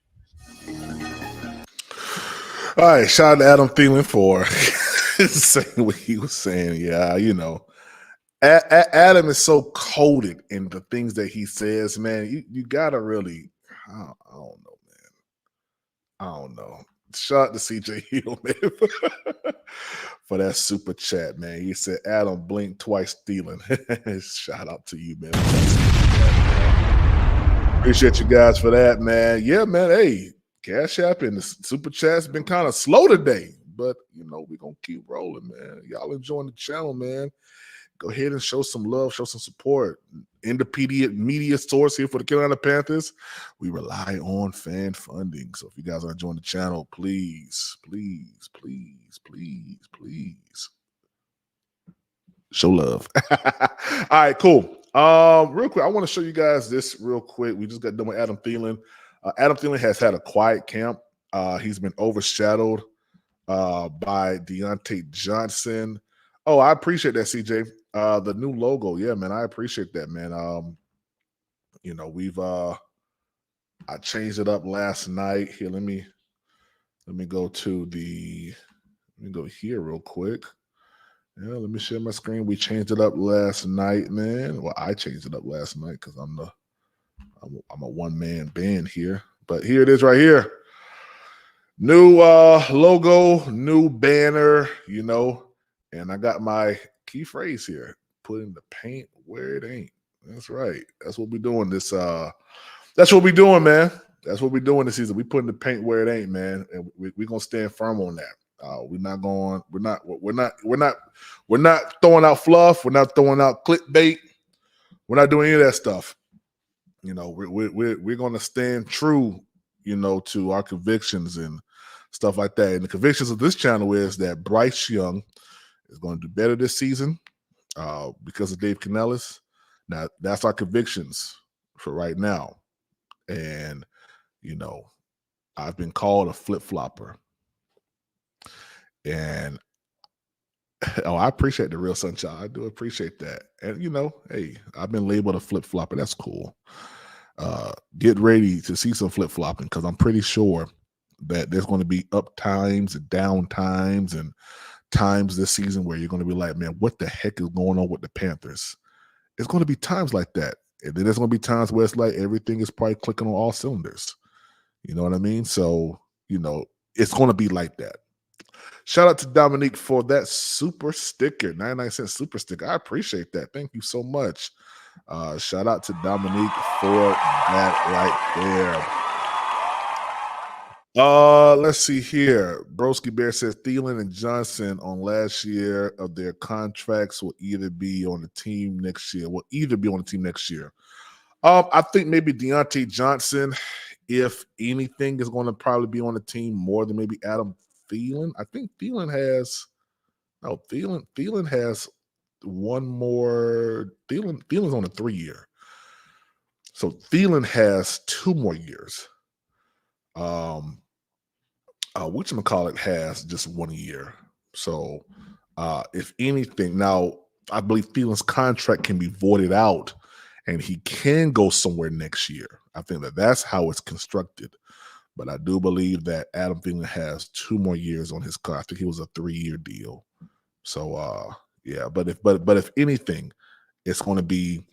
All right, shout out to Adam Thielen for saying what he was saying. Yeah, Adam is so coded in the things that he says, man. You gotta really, I don't know, man. I don't know. Shout out to CJ Hill, man, for that super chat, man. He said Adam blinked twice stealing. Shout out to you, man. Appreciate you guys for that, man. Yeah, man. Hey, Cash App and the super chat's been kind of slow today, but we're gonna keep rolling, man. Y'all enjoying the channel, man. Go ahead and show some love, show some support. Independent media source here for the Carolina Panthers. We rely on fan funding. So if you guys are enjoying the channel, please, please, please, please, please show love. All right, cool. Real quick, I want to show you guys this real quick. We just got done with Adam Thielen. Adam Thielen has had a quiet camp. He's been overshadowed by Deontay Johnson. Oh, I appreciate that, CJ. The new logo, yeah, man. I appreciate that, man. I changed it up last night. Here, let me go here real quick. Yeah, let me share my screen. We changed it up last night, man. Well, I changed it up last night because I'm a one-man band here. But here it is right here. New logo, new banner, and I got my key phrase here: putting the paint where it ain't. That's right. That's what we're doing this. That's what we're doing, man. That's what we're doing this season. We putting the paint where it ain't, man, and we're gonna stand firm on that. We're not throwing out fluff. We're not throwing out clickbait. We're not doing any of that stuff. We're gonna stand true, to our convictions and stuff like that. And the convictions of this channel is that Bryce Young is going to do better this season because of Dave Canales. Now, that's our convictions for right now. And, I've been called a flip-flopper. And, I appreciate the real sunshine. I do appreciate that. And, hey, I've been labeled a flip-flopper. That's cool. Get ready to see some flip-flopping because I'm pretty sure that there's going to be up times and down times and times this season where you're going to be like, man, what the heck is going on with the Panthers? It's going to be times like that. And then there's going to be times where it's like everything is probably clicking on all cylinders. You know what I mean? So, it's going to be like that. Shout out to Dominique for that super sticker, 99-cent super sticker. I appreciate that. Thank you so much. Shout out to Dominique for that right there. Let's see here. Broski Bear says Thielen and Johnson on last year of their contracts will either be on the team next year. I think maybe Deontay Johnson, if anything, is going to probably be on the team more than maybe Adam Thielen. I think Thielen has one more. Thielen's on a 3-year. So Thielen has 2 more years. Whatchamacallit has just 1 year. So if anything, now I believe Thielen's contract can be voided out and he can go somewhere next year. I think that's how it's constructed. But I do believe that Adam Thielen has 2 more years on his contract. I think he was a 3-year deal. So yeah, but if anything, it's going to be,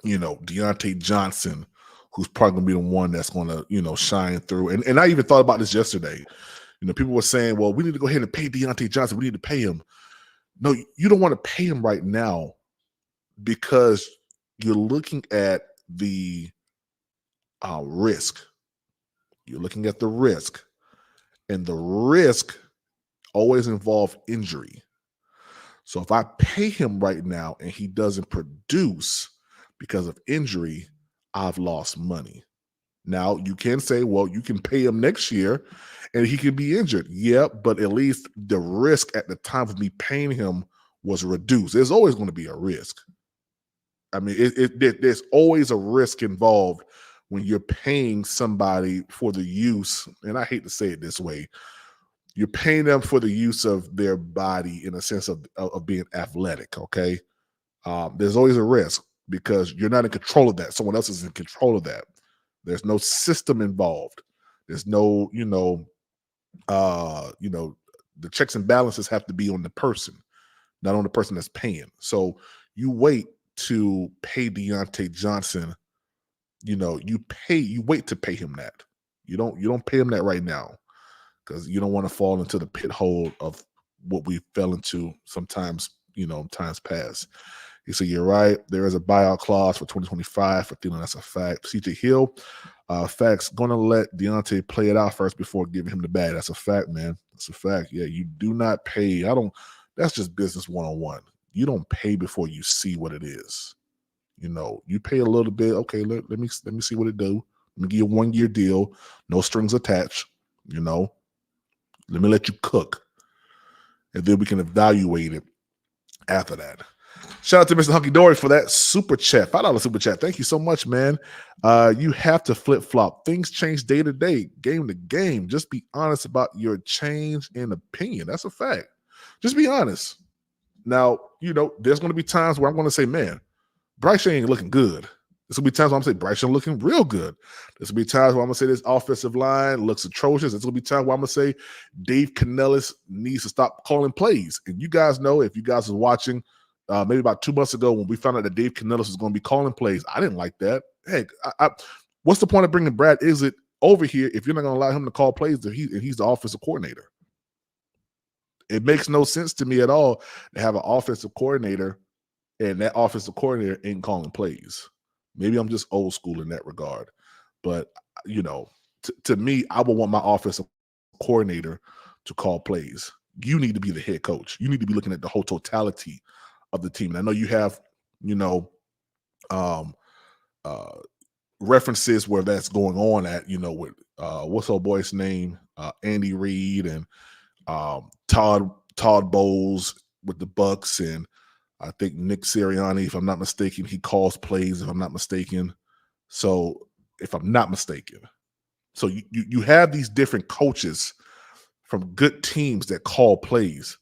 Deontay Johnson, who's probably going to be the one that's going to, shine through. And I even thought about this yesterday. People were saying, well, we need to go ahead and pay Deontay Johnson. We need to pay him. No, you don't want to pay him right now because you're looking at the risk. You're looking at the risk. And the risk always involves injury. So if I pay him right now and he doesn't produce because of injury, I've lost money. Now, you can say, well, you can pay him next year and he could be injured. Yeah, but at least the risk at the time of me paying him was reduced. There's always going to be a risk. I mean, there's always a risk involved when you're paying somebody for the use, and I hate to say it this way, you're paying them for the use of their body in a sense of being athletic, okay? There's always a risk because you're not in control of that. Someone else is in control of that. There's no system involved. There's no, the checks and balances have to be on the person, not on the person that's paying. So you wait to pay Deontay Johnson. You wait to pay him that. You don't pay him that right now because you don't want to fall into the pit hole of what we fell into sometimes, times past. He said, you're right. There is a buyout clause for 2025 for Thielen. That's a fact. CJ Hill, facts. Going to let Deontay play it out first before giving him the bag. That's a fact, man. That's a fact. Yeah, you do not pay. That's just business 101. You don't pay before you see what it is. You pay a little bit. Okay, let me see what it do. Let me give you a 1-year deal. No strings attached. Let me let you cook. And then we can evaluate it after that. Shout out to Mr. Hunky Dory for that super chat. $5 super chat. Thank you so much, man. You have to flip-flop. Things change day to day, game to game. Just be honest about your change in opinion. That's a fact. Just be honest. Now, there's going to be times where I'm going to say, man, Bryce ain't looking good. There's going to be times where I'm going to say Bryce ain't looking real good. There's going to be times where I'm going to say this offensive line looks atrocious. There's going to be times where I'm going to say Dave Canales needs to stop calling plays. And you guys know, if you guys are watching, maybe about 2 months ago when we found out that Dave Canales was going to be calling plays, I didn't like that. Hey, what's the point of bringing Brad Izzett over here if you're not going to allow him to call plays and he's the offensive coordinator? It makes no sense to me at all to have an offensive coordinator and that offensive coordinator ain't calling plays. Maybe I'm just old school in that regard. But, to me, I would want my offensive coordinator to call plays. You need to be the head coach. You need to be looking at the whole totality of the team. And I know you have, references where that's going on at, with what's old boy's name, Andy Reid and Todd Bowles with the Bucks and I think Nick Sirianni, if I'm not mistaken, he calls plays, if I'm not mistaken. So if I'm not mistaken. So you have these different coaches from good teams that call plays.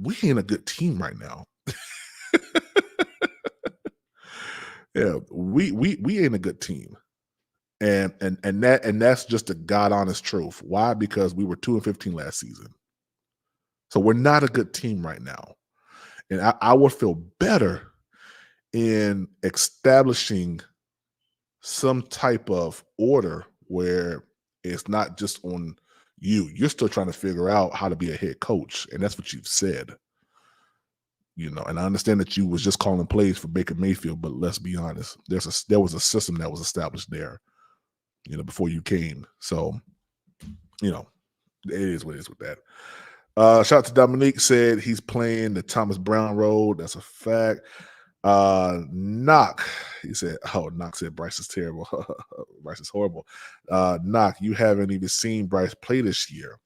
We ain't a good team right now. Yeah, we ain't a good team. And that's just the God honest truth. Why? Because we were 2-15 last season. So we're not a good team right now. And I would feel better in establishing some type of order where it's not just on you. You're still trying to figure out how to be a head coach. And that's what you've said. And I understand that you was just calling plays for Baker Mayfield, but let's be honest. There was a system that was established there, before you came. So, it is what it is with that. Shout out to Dominique, said he's playing the Thomas Brown Road. That's a fact. Knock, he said, Knock said Bryce is terrible. Bryce is horrible. Knock, you haven't even seen Bryce play this year.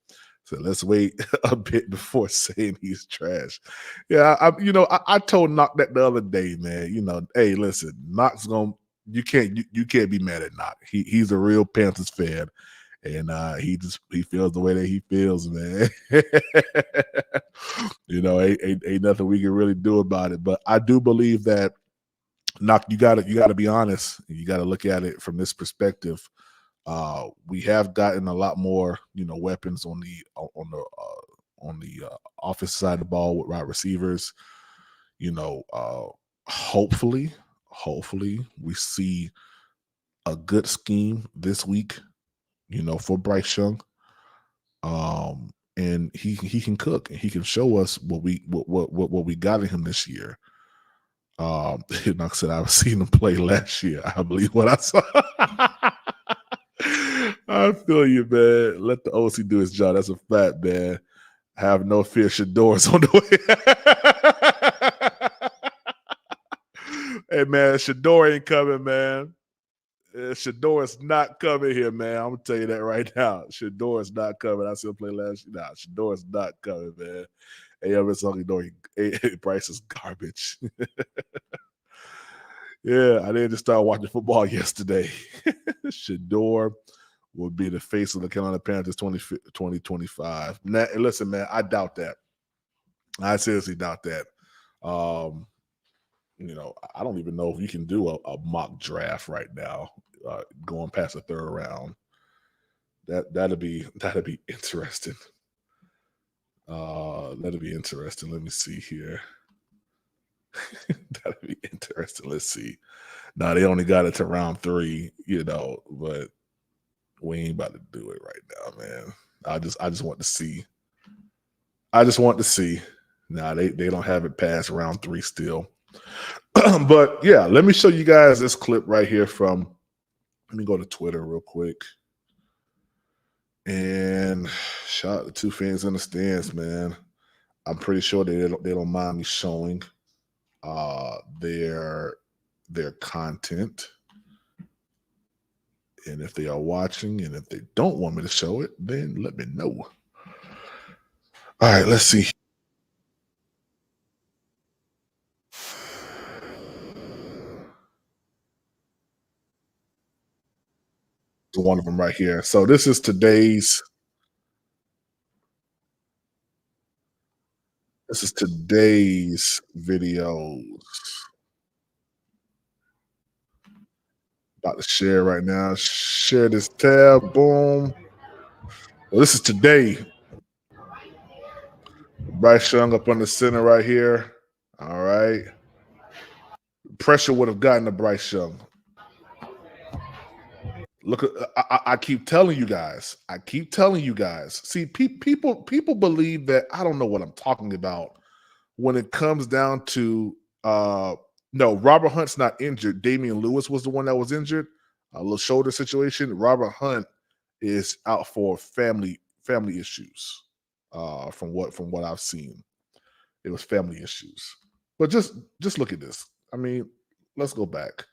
So let's wait a bit before saying he's trash. Yeah, I told Knock that the other day, man. Hey, listen, Knock's you can't be mad at Knock. He's a real Panthers fan. And he feels the way that he feels, man. Ain't nothing we can really do about it. But I do believe that, Knock, you gotta be honest. You gotta look at it from this perspective. We have gotten a lot more, weapons on the offensive side of the ball with wide receivers. Hopefully we see a good scheme this week, for Bryce Young. And he can cook and he can show us what we got in him this year. Knox said, I've seen him play last year. I believe what I saw. I feel you, man. Let the OC do his job. That's a fact, man. Have no fear. Shador's on the way. Hey, man, Shador ain't coming, man. Shador is not coming here, man. I'm gonna tell you that right now. Shador is not coming. I still play last year. Nah, Shador is not coming, man. Hey, it's only knowing Bryce is garbage. Yeah, I didn't just start watching football yesterday. Shador will be the face of the Carolina Panthers 2025. Now, listen, man, I doubt that. I seriously doubt that. I don't even know if you can do a mock draft right now, going past the third round. That'd be interesting. That'd be interesting. Let me see here. That'd be interesting. Let's see. Now they only got it to round 3, but we ain't about to do it right now, man. I just want to see. Now they don't have it past round 3 still. But yeah, let me show you guys this clip right here from. Let me go to Twitter real quick. And shout out to two fans in the stands, man. I'm pretty sure they don't mind me showing their content. And if they are watching, and if they don't want me to show it, then let me know. All right, let's see. One of them right here. So this is today's videos. About to share right now. Share this tab. Boom. Well, this is today. Bryce Young up on the center right here. All right. Pressure would have gotten to Bryce Young. Look, I keep telling you guys. See, people believe that I don't know what I'm talking about when it comes down to no, Robert Hunt's not injured. Damian Lewis was the one that was injured. A little shoulder situation. Robert Hunt is out for family issues. From what I've seen, it was family issues. But just look at this. I mean, let's go back.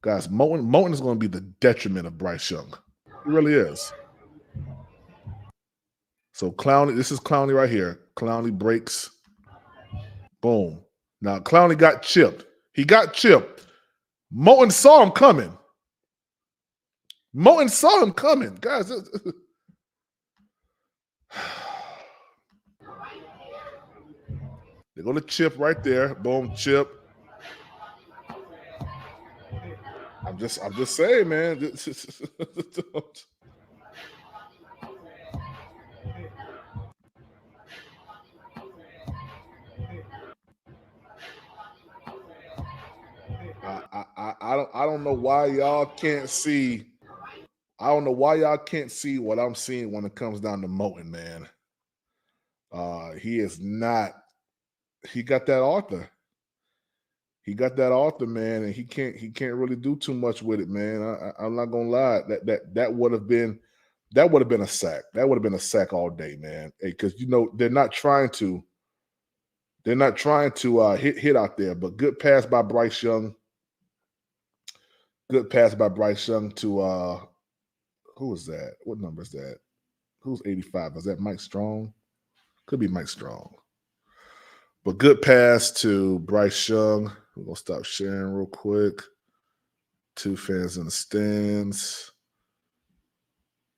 Guys, Moten is going to be the detriment of Bryce Young. He really is. So Clowney, this is Clowney right here. Clowney breaks. Boom. Now, Clowney got chipped. He got chipped. Moton saw him coming. Moton saw him coming. Guys, they're going to chip right there. Boom, chip. I'm just saying, man. I don't know why y'all can't see. I don't know why y'all can't see what I'm seeing when it comes down to Moton, man. He is not. He got that Arthur. He got that Arthur, man, and he can't really do too much with it, man. I'm not gonna lie. That would have been a sack. That would have been a sack all day, man. Because they're not trying to hit out there. But good pass by Bryce Young. Good pass by Bryce Young to who is that? What number is that? Who's 85? Is that Mike Strong? Could be Mike Strong. But good pass to Bryce Young. We're going to stop sharing real quick. 2 fans in the stands.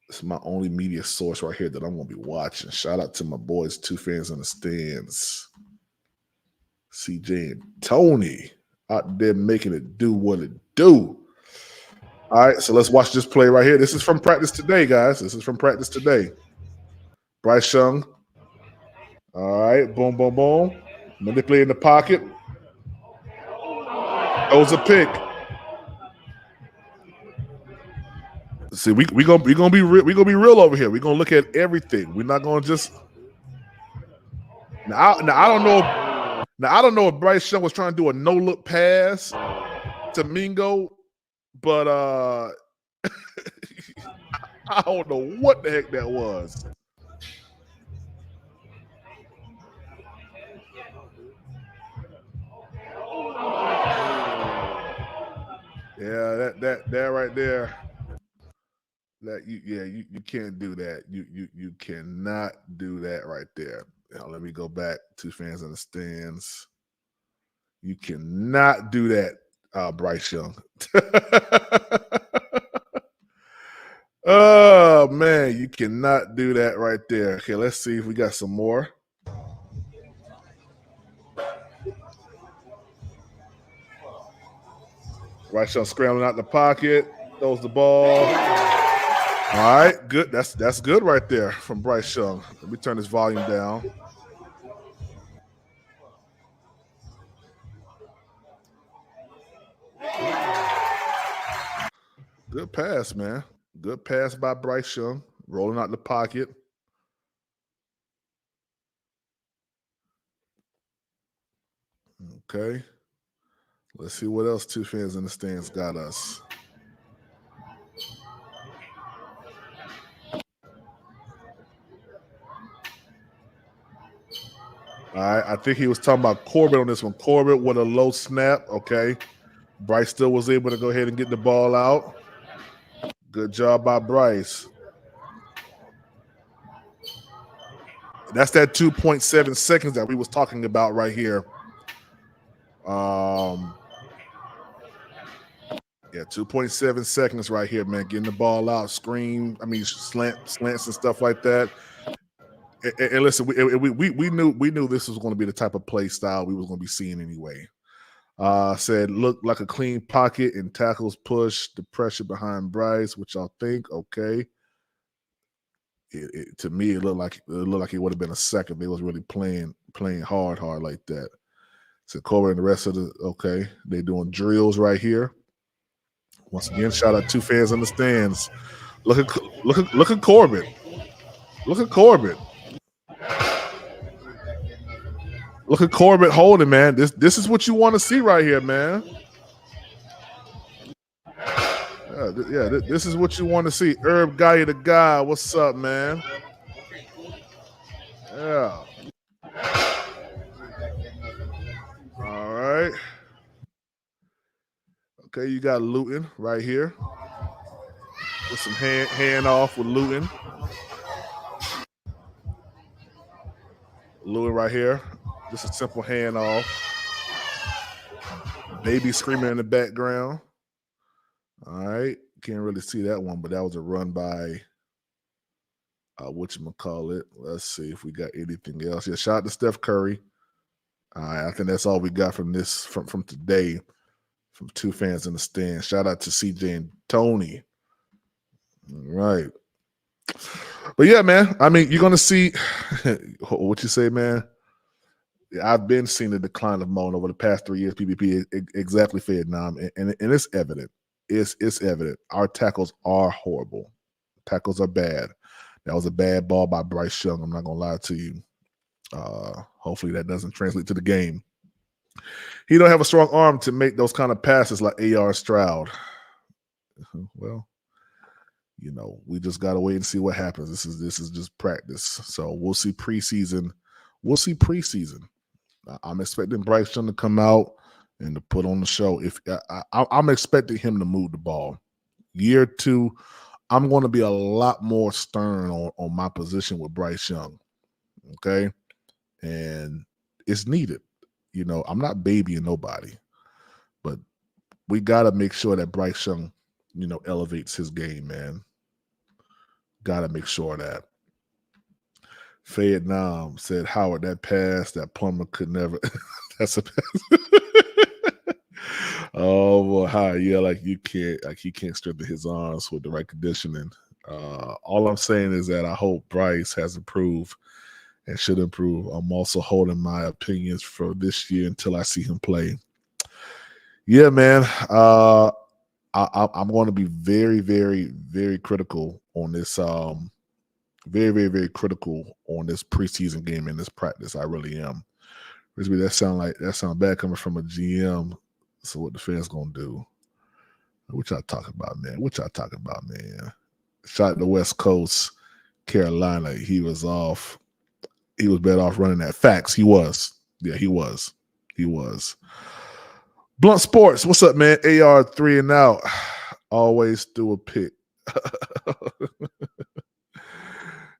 This is my only media source right here that I'm going to be watching. Shout out to my boys, 2 fans in the stands. CJ and Tony out there making it do what it do. All right, so let's watch this play right here. This is from practice today, guys. This is from practice today. Bryce Young. All right, boom, boom, boom. Manipulating the pocket. Throws a pick. See, we gonna be real over here. We're gonna look at everything. We're not gonna just. Now I don't know. I don't know if Bryce Young was trying to do a no look pass to Mingo, but I don't know what the heck that was. Yeah, that right there. You can't do that. You cannot do that right there. Now, let me go back. 2 fans in the stands. You cannot do that, Bryce Young. Oh man, you cannot do that right there. Okay, let's see if we got some more. Bryce Young scrambling out the pocket, throws the ball. All right, good. That's good right there from Bryce Young. Let me turn this volume down. Good pass, man. Good pass by Bryce Young, rolling out the pocket. Okay. Let's see what else 2 fans in the stands got us. All right, I think he was talking about Corbett on this one. Corbett with a low snap. Okay. Bryce still was able to go ahead and get the ball out. Good job by Bryce. That's that 2.7 seconds that we was talking about right here. Yeah, 2.7 seconds right here, man. Getting the ball out, slants and stuff like that. And listen, we knew this was going to be the type of play style we was going to be seeing anyway. Said looked like a clean pocket and tackles push the pressure behind Bryce, which I'll think okay. To me, it looked like it would have been a second. They was really playing hard like that. So Corbett and the rest of the okay, they doing drills right here. Once again, shout out 2 fans in the stands. Look at Corbett. Look at Corbett. Look at Corbett holding, man. This is what you want to see right here, man. This is what you want to see. Herb Guy the guy. What's up, man? Yeah. All right. Okay, you got Luton right here. With some hand off with Luton. Luton right here. Just a simple hand off. Baby screaming in the background. All right. Can't really see that one, but that was a run by whatchamacallit. Let's see if we got anything else. Yeah, shout out to Steph Curry. I think that's all we got from this from today from two fans in the stand. Shout out to CJ and Tony. All right. But yeah, man, I mean, you're going to see what you say, man. I've been seeing the decline of Moan over the past 3 years, PPP, exactly, Vietnam, and it's evident. It's evident. Our tackles are horrible. Tackles are bad. That was a bad ball by Bryce Young. I'm not going to lie to you. Hopefully that doesn't translate to the game. He don't have a strong arm to make those kind of passes like A.R. Stroud. Well, you know, we just got to wait and see what happens. This is just practice. So we'll see preseason. I'm expecting Bryce Young to come out and to put on the show. If I'm expecting him to move the ball. Year 2, I'm going to be a lot more stern on my position with Bryce Young. Okay, and it's needed. You know, I'm not babying nobody, but we got to make sure that Bryce Young, you know, elevates his game, man. Got to make sure of that. Vietnam said, Howard, that pass, that Plummer could never. That's a pass. Oh, boy, hi. Yeah, like he can't strengthen his arms with the right conditioning. All I'm saying is that I hope Bryce has improved and should improve. I'm also holding my opinions for this year until I see him play. Yeah, man. I'm going to be very, very, very critical on this. Very, very, very critical on this preseason game and this practice. I really am. That sound bad coming from a GM. So what the fans gonna do? What y'all talking about, man? Shot the West Coast, Carolina. He was off. He was better off running that. Facts. He was. Yeah, he was. Blunt Sports. What's up, man? AR 3 and out. Always threw a pick.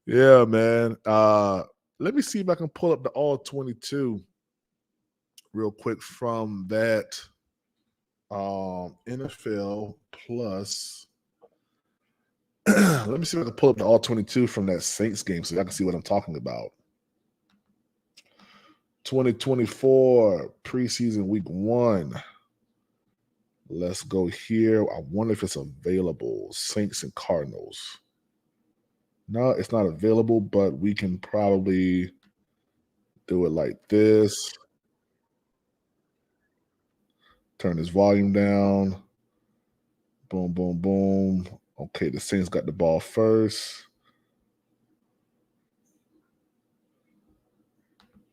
Yeah, man. Let me see if I can pull up the all 22 real quick from that NFL plus. Let me see if I can pull up the all 22 from that Saints game so I can see what I'm talking about. 2024 preseason week 1. Let's go here. I wonder if it's available. Saints and Cardinals. No, it's not available, but we can probably do it like this. Turn this volume down. Boom, boom, boom. Okay, the Saints got the ball first.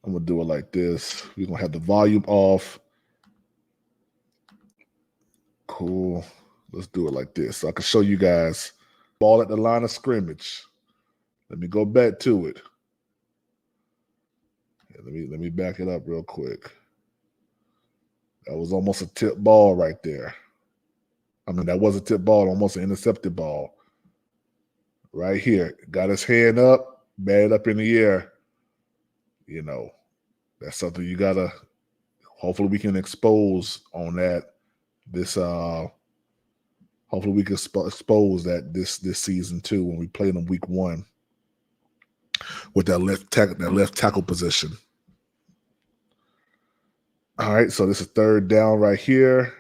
I'm going to do it like this. We're going to have the volume off. Cool. Let's do it like this so I can show you guys. Ball at the line of scrimmage. Let me go back to it. Yeah, let me back it up real quick. That was almost a tip ball right there. I mean, that was a tip ball, almost an intercepted ball. Right here. Got his hand up, batted up in the air. You know, that's something you got to – hopefully we can expose on that. Hopefully we can expose that this season too when we play them week 1 with that left tackle position. All right, so this is 3rd down right here.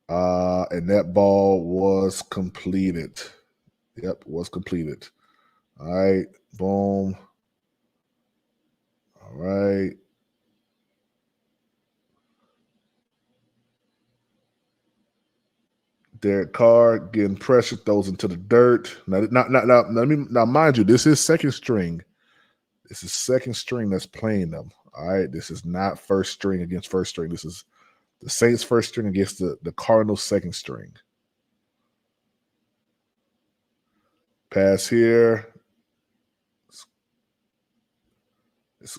And that ball was completed. Yep, was completed. All right, boom. All right. Derek Carr getting pressure, throws into the dirt. Now, mind you, this is second string. This is second string that's playing them. All right, this is not first string against first string. This is the Saints first string against the Cardinals second string. Pass here.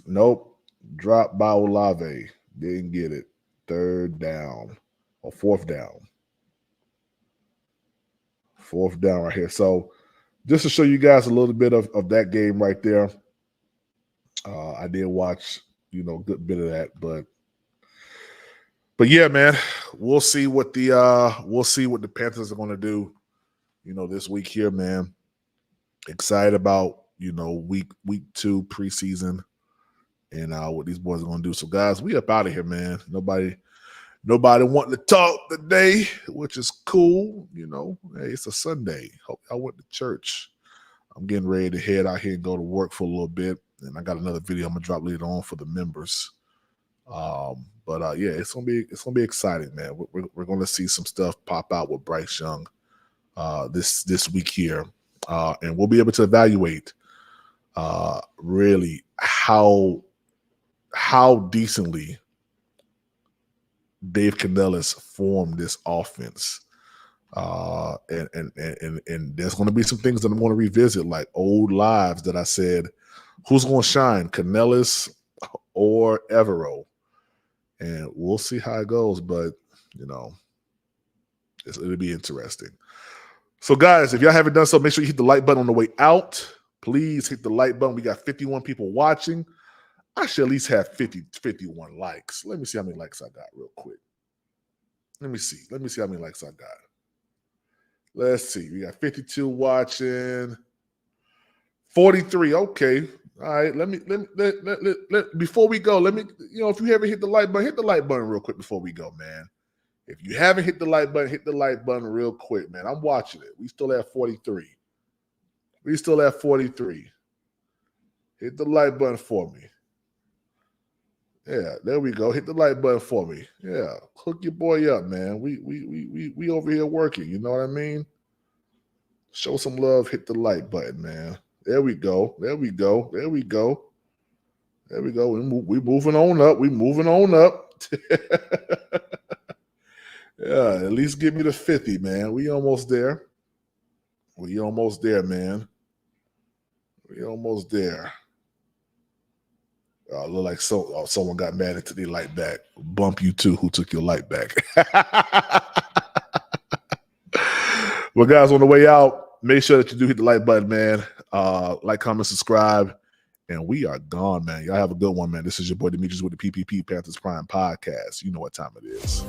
Nope. Drop by Olave. Didn't get it. 3rd down or 4th down. 4th down right here. So just to show you guys a little bit of that game right there. I did watch, a good bit of that, but But yeah, man, we'll see what the Panthers are going to do, this week here, man. Excited about, week 2 preseason and what these boys are going to do. So guys, we up out of here, man. Nobody wanting to talk today, which is cool. Hey, it's a Sunday. Hope I went to church. I'm getting ready to head out here and go to work for a little bit. And I got another video I'm gonna drop later on for the members. But yeah, it's gonna be exciting, man. We're gonna see some stuff pop out with Bryce Young this week here, and we'll be able to evaluate really how decently Dave Canales formed this offense. And there's going to be some things that I'm going to revisit, like old lives that I said, who's going to shine, Canales or Evero? And we'll see how it goes, but, it'll be interesting. So, guys, if y'all haven't done so, make sure you hit the like button on the way out. Please hit the like button. We got 51 people watching. I should at least have 51 likes. Let me see how many likes I got real quick. Let me see how many likes I got. Let's see. We got 52 watching. 43. Okay. All right. Let before we go, let me, if you haven't hit the like button, hit the like button real quick before we go, man. If you haven't hit the like button, hit the like button real quick, man. I'm watching it. We still have 43. Hit the like button for me. Yeah, there we go. Hit the like button for me. Yeah, hook your boy up, man. We over here working. You know what I mean? Show some love. Hit the like button, man. There we go. We moving on up. Yeah, at least give me the 50, man. We almost there. Man. We almost there. Look like someone got mad and took their light back. Bump you too, who took your light back. Well, guys, on the way out, make sure that you do hit the like button, man. Like, comment, subscribe, and we are gone, man. Y'all have a good one, man. This is your boy Demetrius with the PPP Panthers Prime Podcast. You know what time it is.